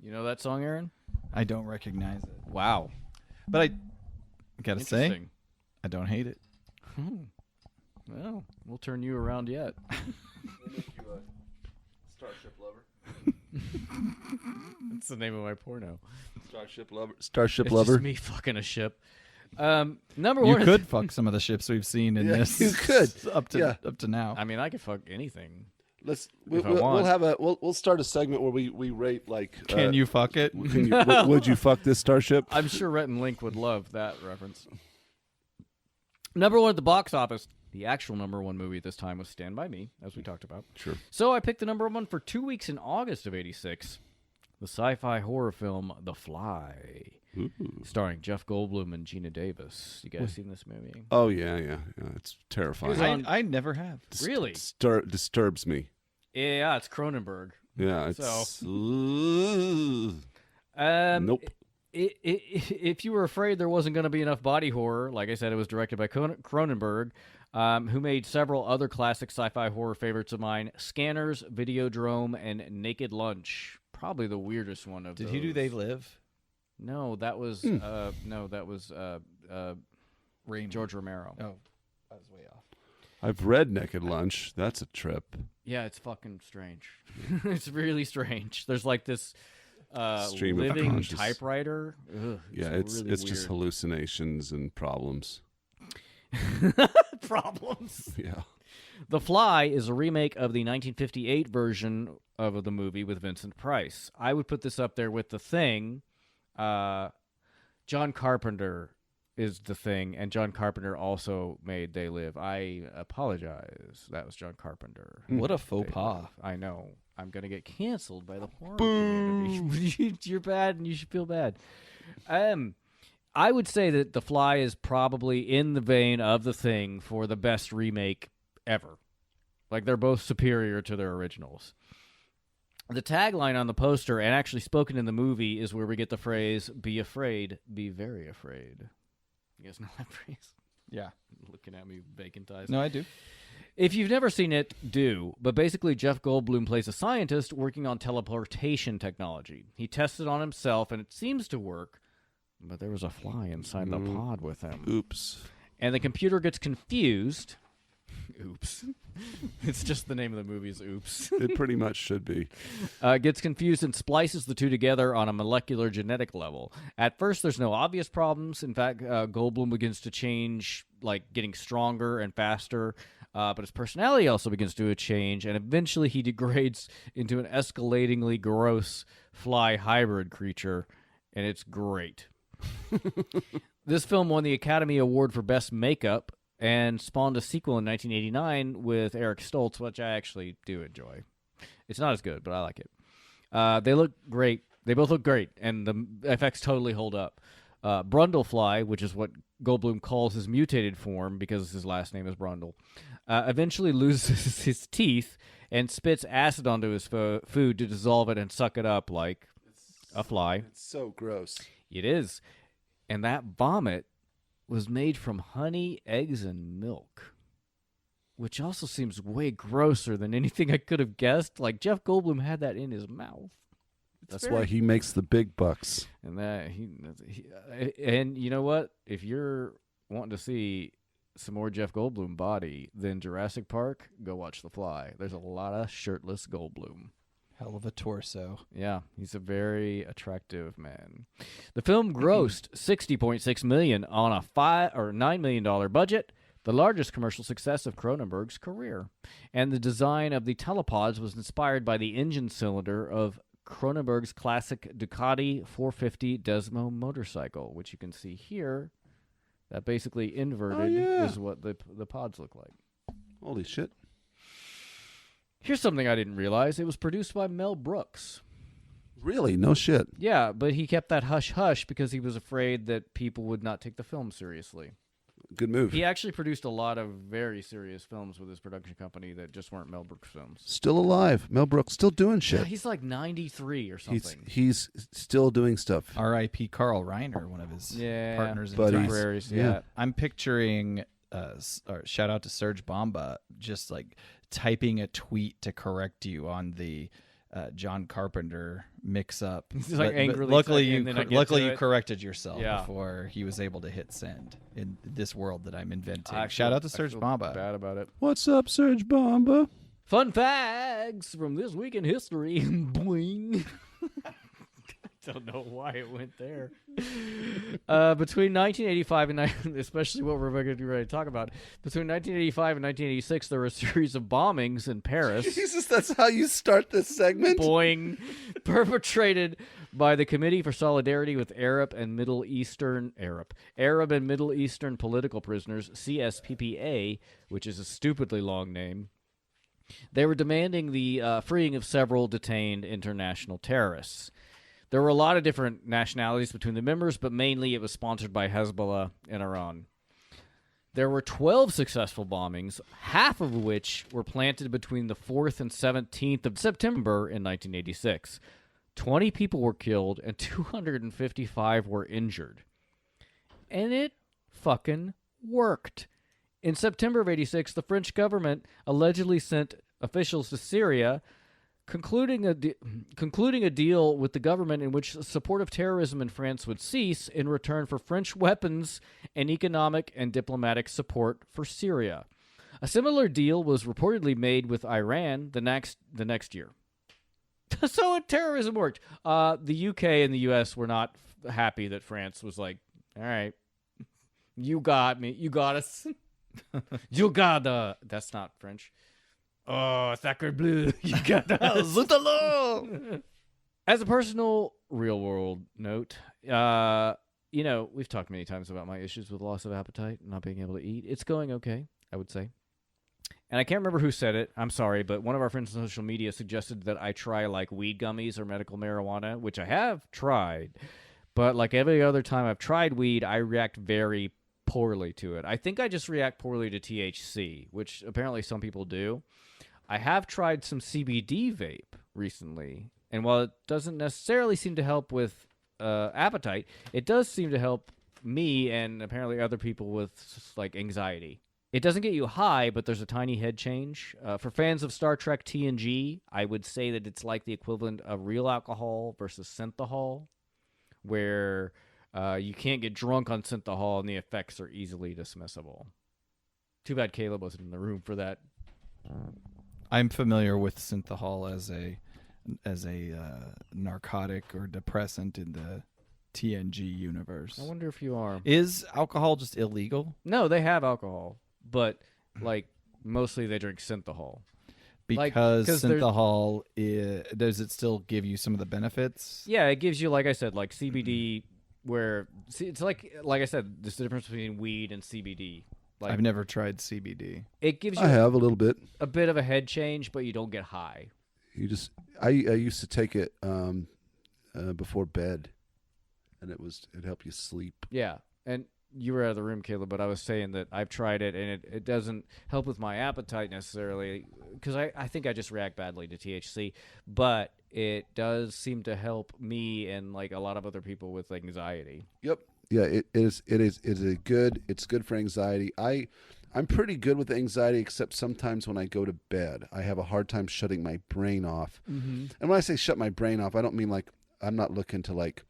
S1: You know that song, Aaron?
S2: I don't recognize it.
S1: Wow.
S2: But I gotta say,
S1: Interesting.
S2: I don't hate it.
S1: Well, we'll turn you around yet.
S7: We'll make you a Starship lover.
S1: That's the name of my porno.
S7: Starship lover. Starship
S1: It's
S7: lover.
S1: just me fucking a ship. Number
S2: You
S1: one.
S2: could fuck some of the ships we've seen in
S7: Yeah,
S2: this.
S7: you could.
S2: up to now.
S1: I mean, I could fuck anything.
S7: We'll start a segment where we rate like.
S2: Can you fuck it?
S7: Would you fuck this starship?
S1: I'm sure Rhett and Link would love that reference. Number one at the box office. The actual number one movie at this time was Stand By Me, as we talked about.
S4: Sure.
S1: So I picked the number one for 2 weeks in August of '86. The sci-fi horror film The Fly, starring Jeff Goldblum and Gina Davis. You guys seen this movie?
S7: Oh yeah. It's terrifying.
S2: I never have.
S1: Really?
S7: Disturbs me.
S1: Yeah, it's Cronenberg.
S7: Yeah, it's.
S1: So-
S7: Nope.
S1: If you were afraid there wasn't going to be enough body horror, like I said, it was directed by Cronenberg, who made several other classic sci-fi horror favorites of mine: Scanners, Videodrome, and Naked Lunch. Probably the weirdest one of those.
S2: Did he do They Live?
S1: No, that was George Romero.
S2: Oh, I was way off.
S7: I've read Naked Lunch. That's a trip.
S1: Yeah, it's fucking strange. It's really strange. There's like this
S7: Stream of
S1: living
S7: conscious-
S1: typewriter. Ugh,
S7: Yeah,
S1: it's really
S7: just
S1: weird.
S7: hallucinations and problems.
S1: Problems.
S7: Yeah.
S1: The Fly is a remake of the 1958 version of the movie with Vincent Price. I would put this up there with The Thing. John Carpenter is The Thing, and John Carpenter also made They Live. I apologize. That was John Carpenter.
S2: What a faux
S1: They
S2: pas.
S1: Live. I know. I'm going to get canceled by the horror community. You're bad, and you should feel bad. I would say that The Fly is probably in the vein of The Thing for the best remake ever. Like, they're both superior to their originals. The tagline on the poster, and actually spoken in the movie, is where we get the phrase, "Be afraid, be very afraid." You guys know that phrase?
S2: Yeah.
S1: Looking at me, vacant eyes.
S2: No, I do.
S1: If you've never seen it, do. But basically, Jeff Goldblum plays a scientist working on teleportation technology. He tests it on himself, and it seems to work, but there was a fly inside the pod with him.
S7: Oops.
S1: And the computer gets confused. Oops. It's just the name of the movie is Oops.
S7: It pretty much should be.
S1: Gets confused and splices the two together on a molecular genetic level. At first, there's no obvious problems. In fact, Goldblum begins to change, like getting stronger and faster. But his personality also begins to change, and eventually he degrades into an escalatingly gross fly hybrid creature, and it's great. This film won the Academy Award for Best Makeup and spawned a sequel in 1989 with Eric Stoltz, which I actually do enjoy. It's not as good, but I like it. They look great. They both look great, and the effects totally hold up. Brundlefly, which is what Goldblum calls his mutated form because his last name is Brundle, eventually loses his teeth and spits acid onto his food to dissolve it and suck it up like a fly.
S7: It's so gross.
S1: It is. And that vomit was made from honey, eggs, and milk, which also seems way grosser than anything I could have guessed. Like, Jeff Goldblum had that in his mouth.
S7: That's why he makes the big bucks.
S1: And and you know what? If you're wanting to see some more Jeff Goldblum body than Jurassic Park, go watch The Fly. There's a lot of shirtless Goldblum.
S2: Hell of a torso.
S1: Yeah, he's a very attractive man. The film grossed $60.6 million on a $9 million budget, the largest commercial success of Cronenberg's career. And the design of the telepods was inspired by the engine cylinder of Cronenberg's classic Ducati 450 Desmo motorcycle, which you can see here. That basically inverted is what the pods look like.
S7: Holy shit.
S1: Here's something I didn't realize. It was produced by Mel Brooks.
S7: Really? No shit.
S1: Yeah, but he kept that hush-hush because he was afraid that people would not take the film seriously.
S7: Good move.
S1: He actually produced a lot of very serious films with his production company that just weren't Mel Brooks films.
S7: Still alive. Mel Brooks still doing
S1: Yeah,
S7: shit.
S1: he's like 93 or something.
S7: He's still doing stuff.
S2: R.I.P. Carl Reiner, one of his partners in
S7: buddies.
S1: Contemporaries,
S7: Yeah.
S1: yeah.
S2: I'm picturing, or shout out to Serge Bomba, just like typing a tweet to correct you on the John Carpenter mix-up.
S1: He's like angrily
S2: luckily
S1: saying,
S2: you,
S1: and then I get
S2: luckily
S1: to
S2: you
S1: it.
S2: corrected yourself
S1: Yeah.
S2: before he was able to hit send in this world that I'm inventing.
S1: I
S2: Shout
S1: feel-
S2: out to
S1: I
S2: Serge
S1: feel
S2: Bomba.
S1: Bad about it.
S7: What's up, Serge Bomba?
S1: Fun facts from this week in history. Boing. don't know why it went there. Between 1985 and especially what we're going to be ready to talk about, between 1985 and 1986, there were a series of bombings in Paris.
S7: Jesus, that's how you start this segment?
S1: Boing, perpetrated by the Committee for Solidarity with Arab and Middle Eastern Political Prisoners, CSPPA, which is a stupidly long name. They were demanding the freeing of several detained international terrorists. There were a lot of different nationalities between the members, but mainly it was sponsored by Hezbollah and Iran. There were 12 successful bombings, half of which were planted between the 4th and 17th of September in 1986. 20 people were killed and 255 were injured. And it fucking worked. In September of 86, the French government allegedly sent officials to Syria, concluding a deal with the government in which support of terrorism in France would cease in return for French weapons and economic and diplomatic support for Syria. A similar deal was reportedly made with Iran the next year. So terrorism worked. The UK and the US were not happy that France was like, all right, you got me, you got us. You got the... That's not French. Oh, sacre bleu. You got the... As a personal real-world note, we've talked many times about my issues with loss of appetite and not being able to eat. It's going okay, I would say. And I can't remember who said it. I'm sorry, but one of our friends on social media suggested that I try, like, weed gummies or medical marijuana, which I have tried. But like every other time I've tried weed, I react very poorly to it. I think I just react poorly to THC, which apparently some people do. I have tried some CBD vape recently, and while it doesn't necessarily seem to help with appetite, it does seem to help me and apparently other people with like anxiety. It doesn't get you high, but there's a tiny head change. For fans of Star Trek TNG, I would say that it's like the equivalent of real alcohol versus synthahol, where you can't get drunk on synthahol and the effects are easily dismissible. Too bad Caleb wasn't in the room for that.
S2: I'm familiar with synthahol as a narcotic or depressant in the TNG universe.
S1: I wonder if you are.
S2: Is alcohol just illegal?
S1: No, they have alcohol, but like mostly they drink synthahol.
S2: Because synthahol, does it still give you some of the benefits?
S1: Yeah, it gives you, like I said, like CBD, where it's like I said, there's the difference between weed and CBD. Like,
S2: I've never tried CBD.
S1: It gives you
S7: I have a little bit.
S1: A bit of a head change, but you don't get high.
S7: I used to take it before bed, and it helped you sleep.
S1: Yeah, and you were out of the room, Caleb, but I was saying that I've tried it, and it doesn't help with my appetite necessarily, because I think I just react badly to THC, but it does seem to help me and like a lot of other people with anxiety.
S7: Yep. Yeah, it's good for anxiety. I'm pretty good with anxiety, except sometimes when I go to bed, I have a hard time shutting my brain off. Mm-hmm. And when I say shut my brain off, I don't mean like I'm not looking to like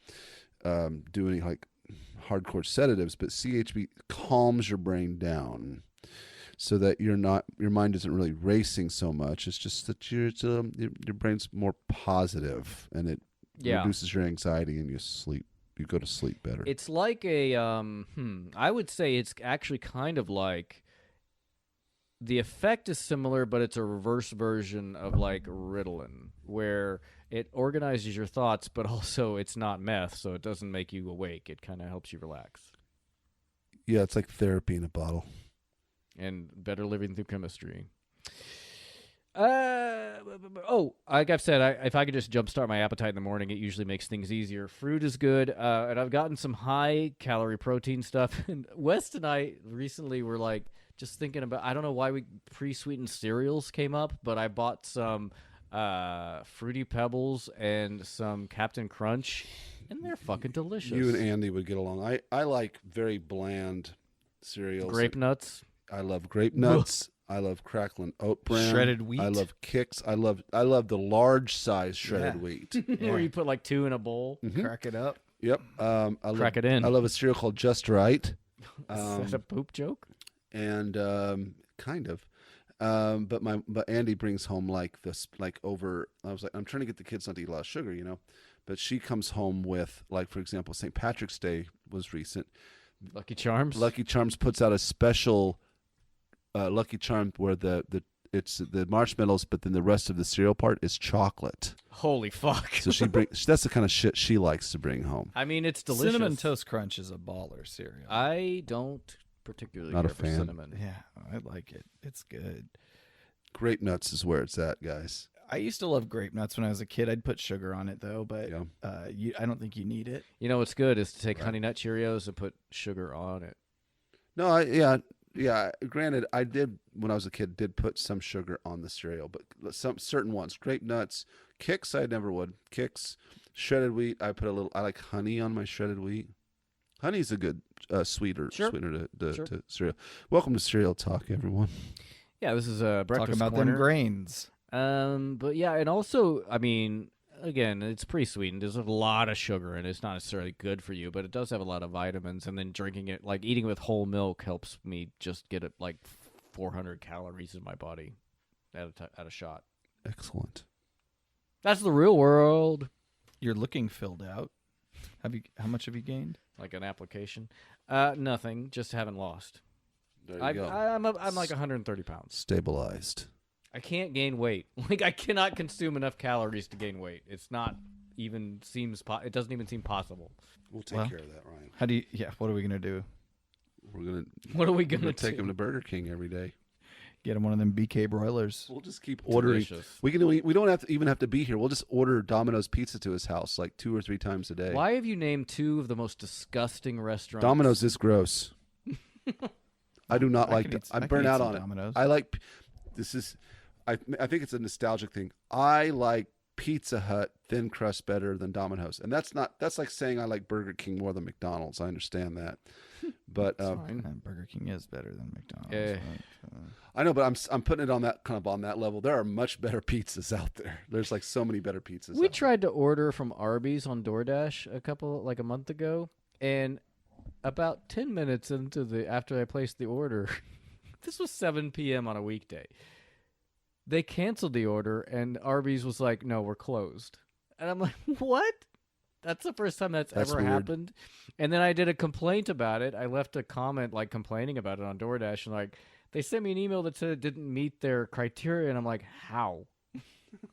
S7: do any like hardcore sedatives, but CHB calms your brain down so that your mind isn't really racing so much. It's just that your brain's more positive, and it reduces your anxiety, and you sleep. You go to sleep better.
S1: It's like a I would say it's actually kind of like the effect is similar, but it's a reverse version of like Ritalin, where it organizes your thoughts, but also it's not meth, so it doesn't make you awake. It kind of helps you relax.
S7: Yeah, it's like therapy in a bottle.
S1: And better living through chemistry. Like I've said, if I could just jumpstart my appetite in the morning, it usually makes things easier. Fruit is good, and I've gotten some high-calorie protein stuff. And West and I recently were like just thinking about, I don't know why pre-sweetened cereals came up, but I bought some Fruity Pebbles and some Captain Crunch, and they're fucking delicious.
S7: You and Andy would get along. I like very bland cereals.
S1: Grape nuts.
S7: I love grape nuts. I love crackling oat bran.
S2: Shredded wheat.
S7: I love Kicks. I love the large size shredded wheat.
S1: Where you put like 2 in a bowl.
S7: Mm-hmm.
S2: Crack it up.
S7: Yep.
S1: Crack it in.
S7: I love a cereal called Just Right.
S1: Is that a poop joke?
S7: And kind of. But Andy brings home like this, like over. I was like, I'm trying to get the kids not to eat a lot of sugar, you know. But she comes home with, like, for example, St. Patrick's Day was recent.
S1: Lucky Charms.
S7: Lucky Charms puts out a special Lucky Charm where it's the marshmallows, but then the rest of the cereal part is chocolate.
S1: Holy fuck!
S7: So that's the kind of shit she likes to bring home.
S1: I mean, it's delicious.
S2: Cinnamon Toast Crunch is a baller cereal.
S1: I don't particularly
S7: Not a
S1: care for
S7: fan.
S1: cinnamon.
S2: Yeah, I like it. It's good.
S7: Grape Nuts is where it's at, guys.
S2: I used to love grape nuts when I was a kid. I'd put sugar on it though, but
S7: Yeah.
S2: I don't think you need it.
S1: You know what's good is to take Honey Nut Cheerios and put sugar on it.
S7: No, yeah. Granted, I did when I was a kid. Did put some sugar on the cereal, but some certain ones, Grape Nuts, Kicks, I never would. Kicks, shredded wheat. I like honey on my shredded wheat. Honey's a good sweetener to cereal. Welcome to Cereal Talk, everyone.
S1: Yeah, this is a breakfast
S2: Talk about
S1: corner.
S2: them grains.
S1: But yeah, and also, I mean, again, it's pretty sweetened. There's a lot of sugar, and it's not necessarily good for you, but it does have a lot of vitamins. And then drinking it, like eating it with whole milk, helps me just get it like 400 calories in my body at a shot.
S7: Excellent.
S1: That's the real world.
S2: You're looking filled out. How much have you gained?
S1: Like an application. Nothing. Just haven't lost.
S7: There you go.
S1: I'm like 130 pounds.
S7: Stabilized.
S1: I can't gain weight. Like I cannot consume enough calories to gain weight. It's not even it doesn't even seem possible.
S7: We'll take care of that, Ryan.
S2: How do you? Yeah. What are we gonna do?
S1: What are we gonna
S7: take
S1: do?
S7: him to Burger King every day?
S2: Get him one of them BK broilers.
S7: We'll just keep ordering.
S1: Delicious.
S7: We don't even have to be here. We'll just order Domino's pizza to his house like 2 or 3 times a day.
S1: Why have you named 2 of the most disgusting restaurants?
S7: Domino's is gross. I do not like it.
S2: I
S7: I'm burnt out on
S2: Domino's.
S7: it. I like this is. I think it's a nostalgic thing. I like Pizza Hut thin crust better than Domino's, and that's like saying I like Burger King more than McDonald's. I understand that, but
S2: Burger King is better than McDonald's.
S1: Yeah.
S7: I know, but I'm putting it on that level. There are much better pizzas out there. There's like so many better pizzas.
S1: We tried to order from Arby's on DoorDash a month ago, and about 10 minutes after I placed the order, this was 7 p.m. on a weekday. They canceled the order, and Arby's was like, "No, we're closed." And I'm like, "What?" That's the first time that's ever
S7: weird.
S1: happened. And then I did a complaint about it. I left a comment like complaining about it on DoorDash, and like they sent me an email that said it didn't meet their criteria, and I'm like, "How?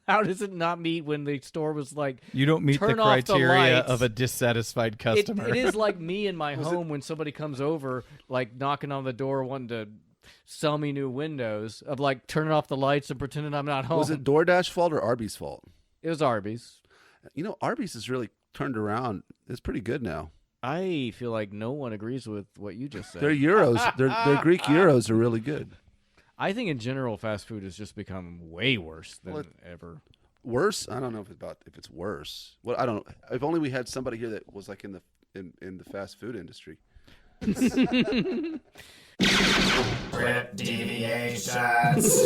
S1: How does it not meet when the store was like,
S2: You don't meet the
S1: turn off the
S2: criteria
S1: lights?"
S2: of a dissatisfied customer.
S1: It is like me in my home when somebody comes over, like knocking on the door, wanting to sell me new windows, of like turning off the lights and pretending I'm not home.
S7: Was it DoorDash fault or Arby's fault?
S1: It was Arby's.
S7: You know, Arby's has really turned around. It's pretty good now.
S1: I feel like no one agrees with what you just said.
S7: Their gyros, their Greek gyros are really good.
S1: I think in general, fast food has just become way worse than ever.
S7: Worse? I don't know if it's worse. Well, I don't know. If only we had somebody here that was like in the fast food industry.
S8: Script deviations.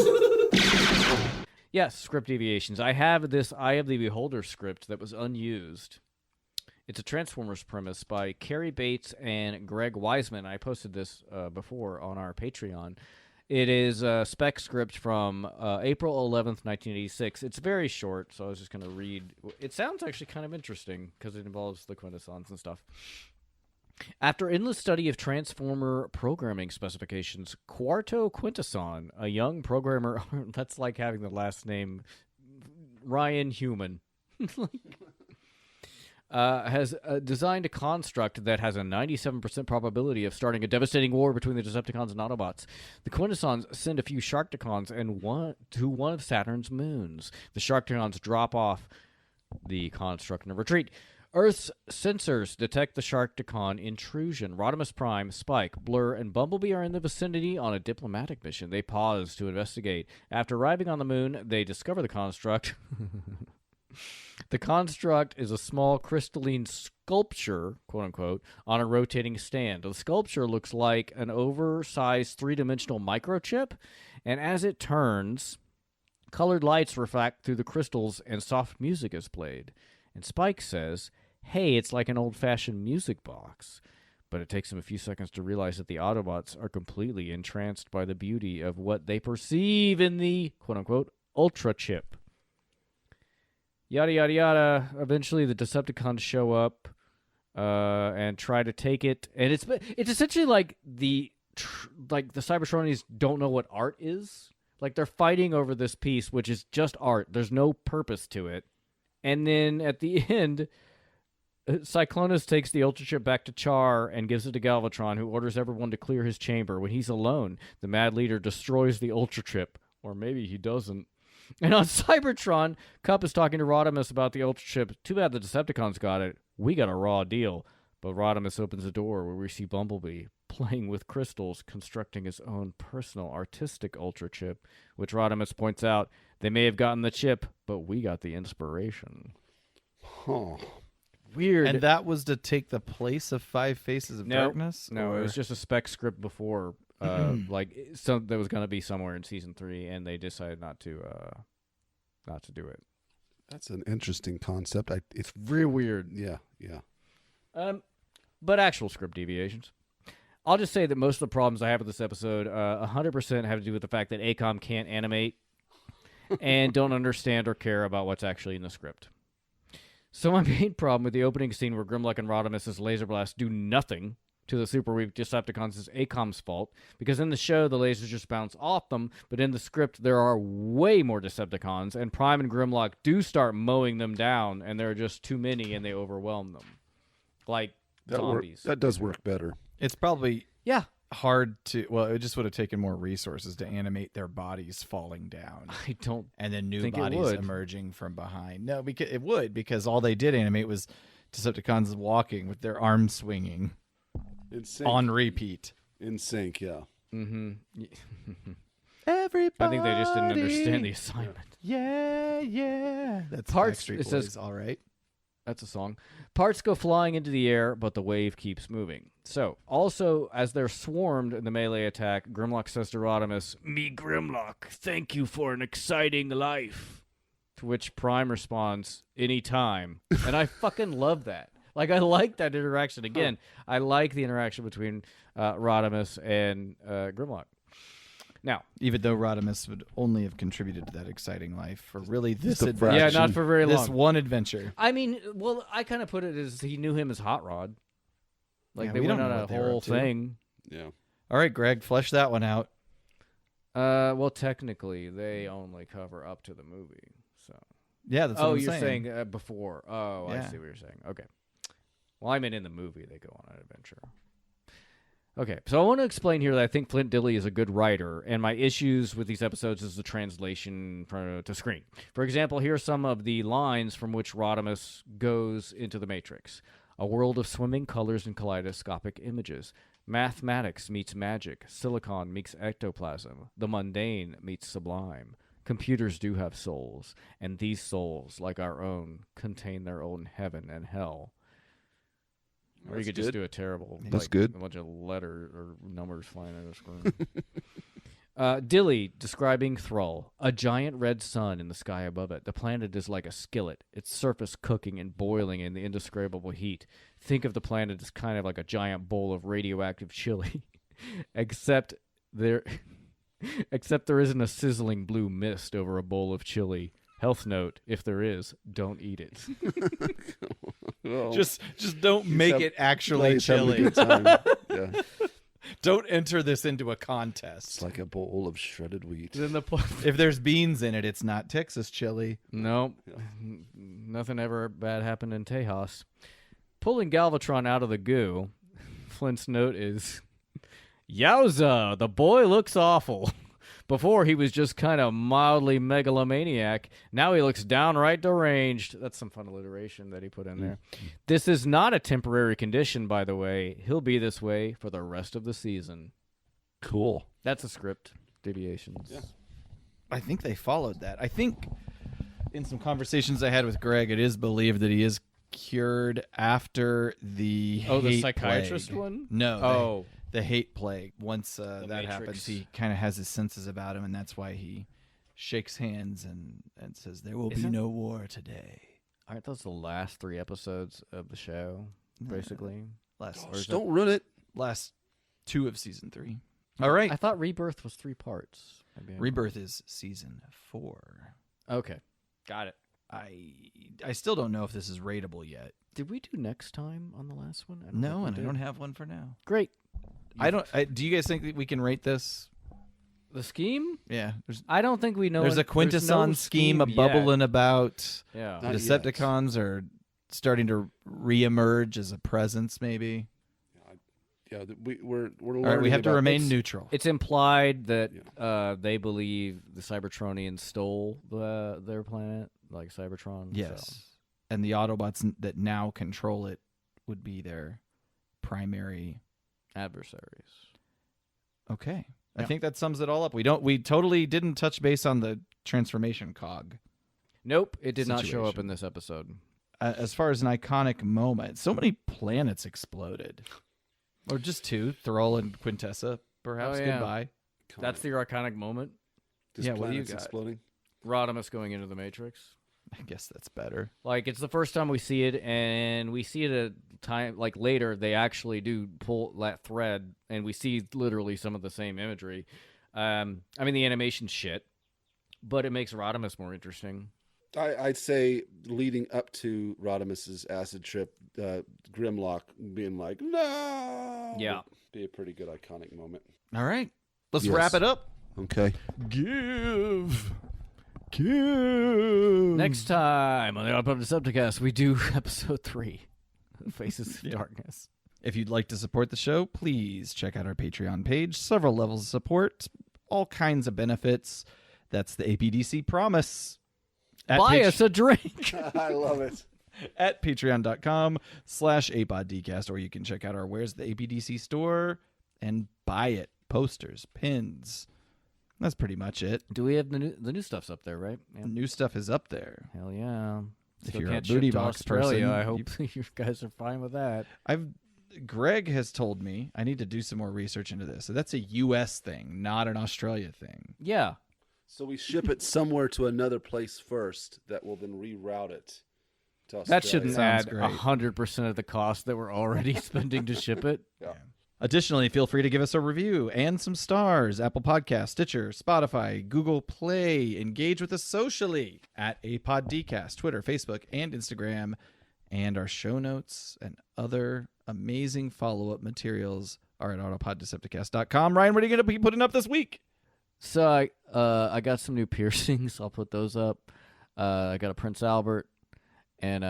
S1: Yes, script deviations. I have this Eye of the Beholder script that was unused. It's a Transformers premise by Carrie Bates and Greg Wiseman. I posted this before on our Patreon. It is a spec script from April 11th, 1986. It's very short, so I was just going to read. It sounds actually kind of interesting because it involves the Quintessons and stuff. After endless study of Transformer programming specifications, Quarto Quintesson, a young programmer, that's like having the last name Ryan Human, has designed a construct that has a 97% probability of starting a devastating war between the Decepticons and Autobots. The Quintessons send a few Sharkticons to one of Saturn's moons. The Sharkticons drop off the construct and retreat. Earth's sensors detect the Sharkticon intrusion. Rodimus Prime, Spike, Blur, and Bumblebee are in the vicinity on a diplomatic mission. They pause to investigate. After arriving on the moon, they discover the construct. The construct is a small crystalline sculpture, quote-unquote, on a rotating stand. The sculpture looks like an oversized three-dimensional microchip, and as it turns, colored lights reflect through the crystals and soft music is played. And Spike says, "Hey, it's like an old-fashioned music box." but it takes him a few seconds to realize that the Autobots are completely entranced by the beauty of what they perceive in the quote-unquote Ultra Chip. Yada, yada, yada. Eventually, the Decepticons show up and try to take it. And it's essentially like the Cybertronians don't know what art is. Like, they're fighting over this piece, which is just art. There's no purpose to it. And then at the end, Cyclonus takes the Ultra Chip back to Char and gives it to Galvatron, who orders everyone to clear his chamber. When he's alone, the Mad Leader destroys the Ultra Chip. Or maybe he doesn't. And on Cybertron, Cup is talking to Rodimus about the Ultra Chip. Too bad the Decepticons got it. We got a raw deal. But Rodimus opens a door where we see Bumblebee playing with crystals, constructing his own personal artistic Ultra Chip, which Rodimus points out they may have gotten the chip, but we got the inspiration.
S7: Huh.
S1: Weird.
S2: And that was to take the place of Five Faces of Darkness?
S1: No,
S2: or-
S1: it was just a spec script before, like that was going to be somewhere in season 3, and they decided not to do it.
S7: That's an interesting concept. It's
S1: Real weird.
S7: yeah.
S1: But actual script deviations. I'll just say that most of the problems I have with this episode, 100% have to do with the fact that ACOM can't animate and don't understand or care about what's actually in the script. So my main problem with the opening scene where Grimlock and Rodimus' laser blast do nothing to the super weak Decepticons is ACOM's fault, because in the show the lasers just bounce off them, but in the script there are way more Decepticons, and Prime and Grimlock do start mowing them down, and there are just too many and they overwhelm them. Like zombies.
S7: That does work better.
S2: It's probably
S1: Yeah.
S2: hard to... Well, it just would have taken more resources to animate their bodies falling down.
S1: I don't
S2: And then new
S1: think it
S2: bodies
S1: would.
S2: emerging from behind. No, because it would, because all they did animate was Decepticons walking with their arms swinging
S7: In sync.
S2: on repeat.
S7: In sync, yeah.
S1: Mm-hmm.
S2: Everybody.
S1: I think they just didn't understand the assignment.
S2: Yeah. That's
S1: Parts-
S2: Backstreet
S1: it says-
S2: Boys, all right.
S1: That's a song. Parts go flying into the air, but the wave keeps moving. So, also, as they're swarmed in the melee attack, Grimlock says to Rodimus, "Me Grimlock, thank you for an exciting life." To which Prime responds, "Anytime." And I fucking love that. Like, I like that interaction. Again, I like the interaction between Rodimus and Grimlock. Now,
S2: Even though Rodimus would only have contributed to that exciting life for really this
S7: The
S2: adventure.
S1: yeah, not for very
S2: This
S1: long.
S2: one adventure.
S1: I mean, well, I kind of put it as he knew him as Hot Rod. Like,
S2: Yeah,
S1: they
S2: we
S1: went
S2: don't
S1: on
S2: know
S1: a
S2: what they were
S1: whole
S2: up to.
S1: thing.
S7: Yeah.
S2: All right, Greg, flesh that one out.
S1: Well, technically, they only cover up to the movie. So.
S2: Yeah, that's what I'm
S1: you're
S2: saying.
S1: saying before. Oh, I
S2: Yeah.
S1: see what you're saying. Okay. Well, I meant in the movie they go on an adventure. Okay, so I want to explain here that I think Flint Dille is a good writer, and my issues with these episodes is the translation to screen. For example, here are some of the lines from which Rodimus goes into the Matrix. A world of swimming colors and kaleidoscopic images. Mathematics meets magic. Silicon meets ectoplasm. The mundane meets sublime. Computers do have souls, and these souls, like our own, contain their own heaven and hell. Or you
S7: That's
S1: could just
S7: good.
S1: do a terrible,
S7: That's good.
S1: a bunch of letters or numbers flying out of the screen. Dilly describing Thrall, a giant red sun in the sky above it. The planet is like a skillet, its surface cooking and boiling in the indescribable heat. Think of the planet as kind of like a giant bowl of radioactive chili, except there isn't a sizzling blue mist over a bowl of chili. Health note: if there is, don't eat it.
S7: Well,
S2: Just don't make
S7: have-
S2: it actually
S7: Blaze having a
S2: chili.
S7: good time. Yeah.
S2: Don't enter this into a
S7: It's
S2: contest.
S7: like a bowl of shredded wheat.
S1: Then the
S2: If there's beans in it, it's not Texas chili.
S1: No, nothing ever bad happened in Tejas. Pulling Galvatron out of the goo, Flint's note is, "Yowza, the boy looks awful. Before he was just kind of mildly megalomaniac. Now he looks downright deranged." That's some fun alliteration that he put in there. "This is not a temporary condition, by the way. He'll be this way for the rest of the season."
S7: Cool.
S1: That's a script. Deviations.
S7: Yeah.
S2: I think they followed that. I think in some conversations I had with Greg, it is believed that he is cured after the
S1: Oh, the
S2: hate
S1: psychiatrist
S2: plague.
S1: one?
S2: No.
S1: Oh.
S2: The hate plague. Once that
S1: Matrix.
S2: happens, he kind of has his senses about him, and that's why he shakes hands and says, "There will be
S1: Isn't-
S2: no war today."
S1: Aren't those the last 3 episodes of the show, basically?
S7: Just don't ruin it.
S2: Last 2 of season 3. All right.
S1: I thought Rebirth was 3 parts. Maybe I'm
S2: Rebirth is season 4.
S1: wrong. Okay. Got it.
S2: I still don't know if this is rateable yet.
S1: Did we do next time on the last one?
S2: No, and I don't have one for now.
S1: Great.
S2: Do you guys think that we can rate this?
S1: The scheme?
S2: Yeah.
S1: I don't think we know.
S2: There's a Quintesson scheme bubbling about.
S1: Yeah.
S2: The
S7: Not
S2: Decepticons are starting to reemerge as a presence, maybe.
S7: Yeah, we're learning.
S2: All right, we have to
S7: about-
S2: remain
S7: it's-
S2: neutral.
S1: It's implied that they believe the Cybertronians stole their planet, like Cybertron.
S2: Yes.
S1: So.
S2: And the Autobots that now control it would be their primary
S1: Adversaries.
S2: Okay.
S1: Yeah.
S2: I think that sums it all up. We totally didn't touch base on the transformation cog.
S1: Nope, it did not show up
S2: Situation.
S1: in this episode.
S2: As far as an iconic moment, so many planets exploded. Or just 2, Thrall and Quintessa, perhaps.
S1: Oh, yeah.
S2: Goodbye.
S1: That's the iconic moment.
S7: This
S2: Yeah, what do you
S7: planet's
S2: got?
S7: exploding.
S1: Rodimus going into the Matrix.
S2: I guess that's better.
S1: Like, it's the first time we see it, and we see it at time, like, later, they actually do pull that thread, and we see literally some of the same imagery. I mean, the animation's shit, but it makes Rodimus more interesting.
S7: I'd say leading up to Rodimus's acid trip, Grimlock being like, no.
S1: Yeah.
S7: would be a pretty good iconic moment.
S2: All right. Let's
S7: Yes.
S2: wrap it up.
S7: Okay.
S2: Give.
S1: Next time on the Odd Pub Decepticast, we do episode 3, Faces of Darkness.
S2: If you'd like to support the show, please check out our Patreon page. Several levels of support, all kinds of benefits. That's the APDC promise.
S1: Buy us a drink.
S7: I love it.
S2: At patreon.com/APODcast, or you can check out our Where's the APDC store and buy it. Posters, pins. That's pretty much it.
S1: Do we have the new stuff's up there, right? Yeah.
S2: New stuff is up there.
S1: Hell yeah.
S2: If
S1: Still
S2: you're a
S1: can't
S2: booty
S1: ship to
S2: box
S1: Australia.
S2: person,
S1: I hope you guys are fine with that.
S2: Greg has told me I need to do some more research into this. So that's a U.S. thing, not an Australia thing.
S1: Yeah.
S7: So we ship it somewhere to another place first that will then reroute it to Australia.
S1: That shouldn't
S2: Sounds
S1: add
S2: great.
S1: 100% of the cost that we're already spending to ship it.
S7: Yeah.
S2: Additionally, feel free to give us a review and some stars. Apple Podcasts, Stitcher, Spotify, Google Play. Engage with us socially at APODcast, Twitter, Facebook, and Instagram. And our show notes and other amazing follow-up materials are at autopoddecepticast.com. Ryan, what are you going to be putting up this week?
S1: So I got some new piercings. I'll put those up. I got a Prince Albert, and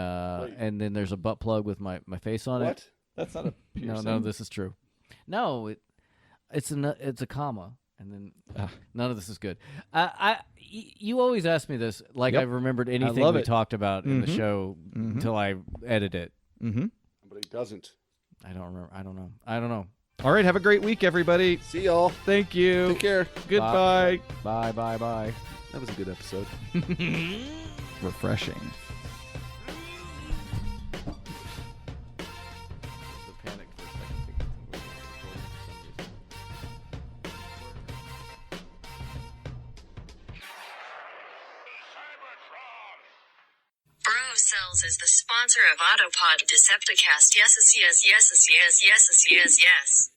S1: then there's a butt plug with my face on it.
S7: What?
S2: That's not a
S1: No, this is true. No, it's a comma, and then none of this is good. You always ask me this, like
S2: Yep.
S1: I remembered anything
S2: love
S1: we
S2: it.
S1: talked about in the
S2: Mhm.
S1: show until I edit it.
S2: Mm-hmm.
S7: But he doesn't.
S1: I don't remember. I don't know.
S2: All right, have a great week, everybody.
S7: See y'all.
S2: Thank you.
S7: Take care.
S2: Goodbye.
S1: Bye.
S7: That was a good episode.
S2: Refreshing.
S9: Cells is the sponsor of Autopod Decepticast. Yes.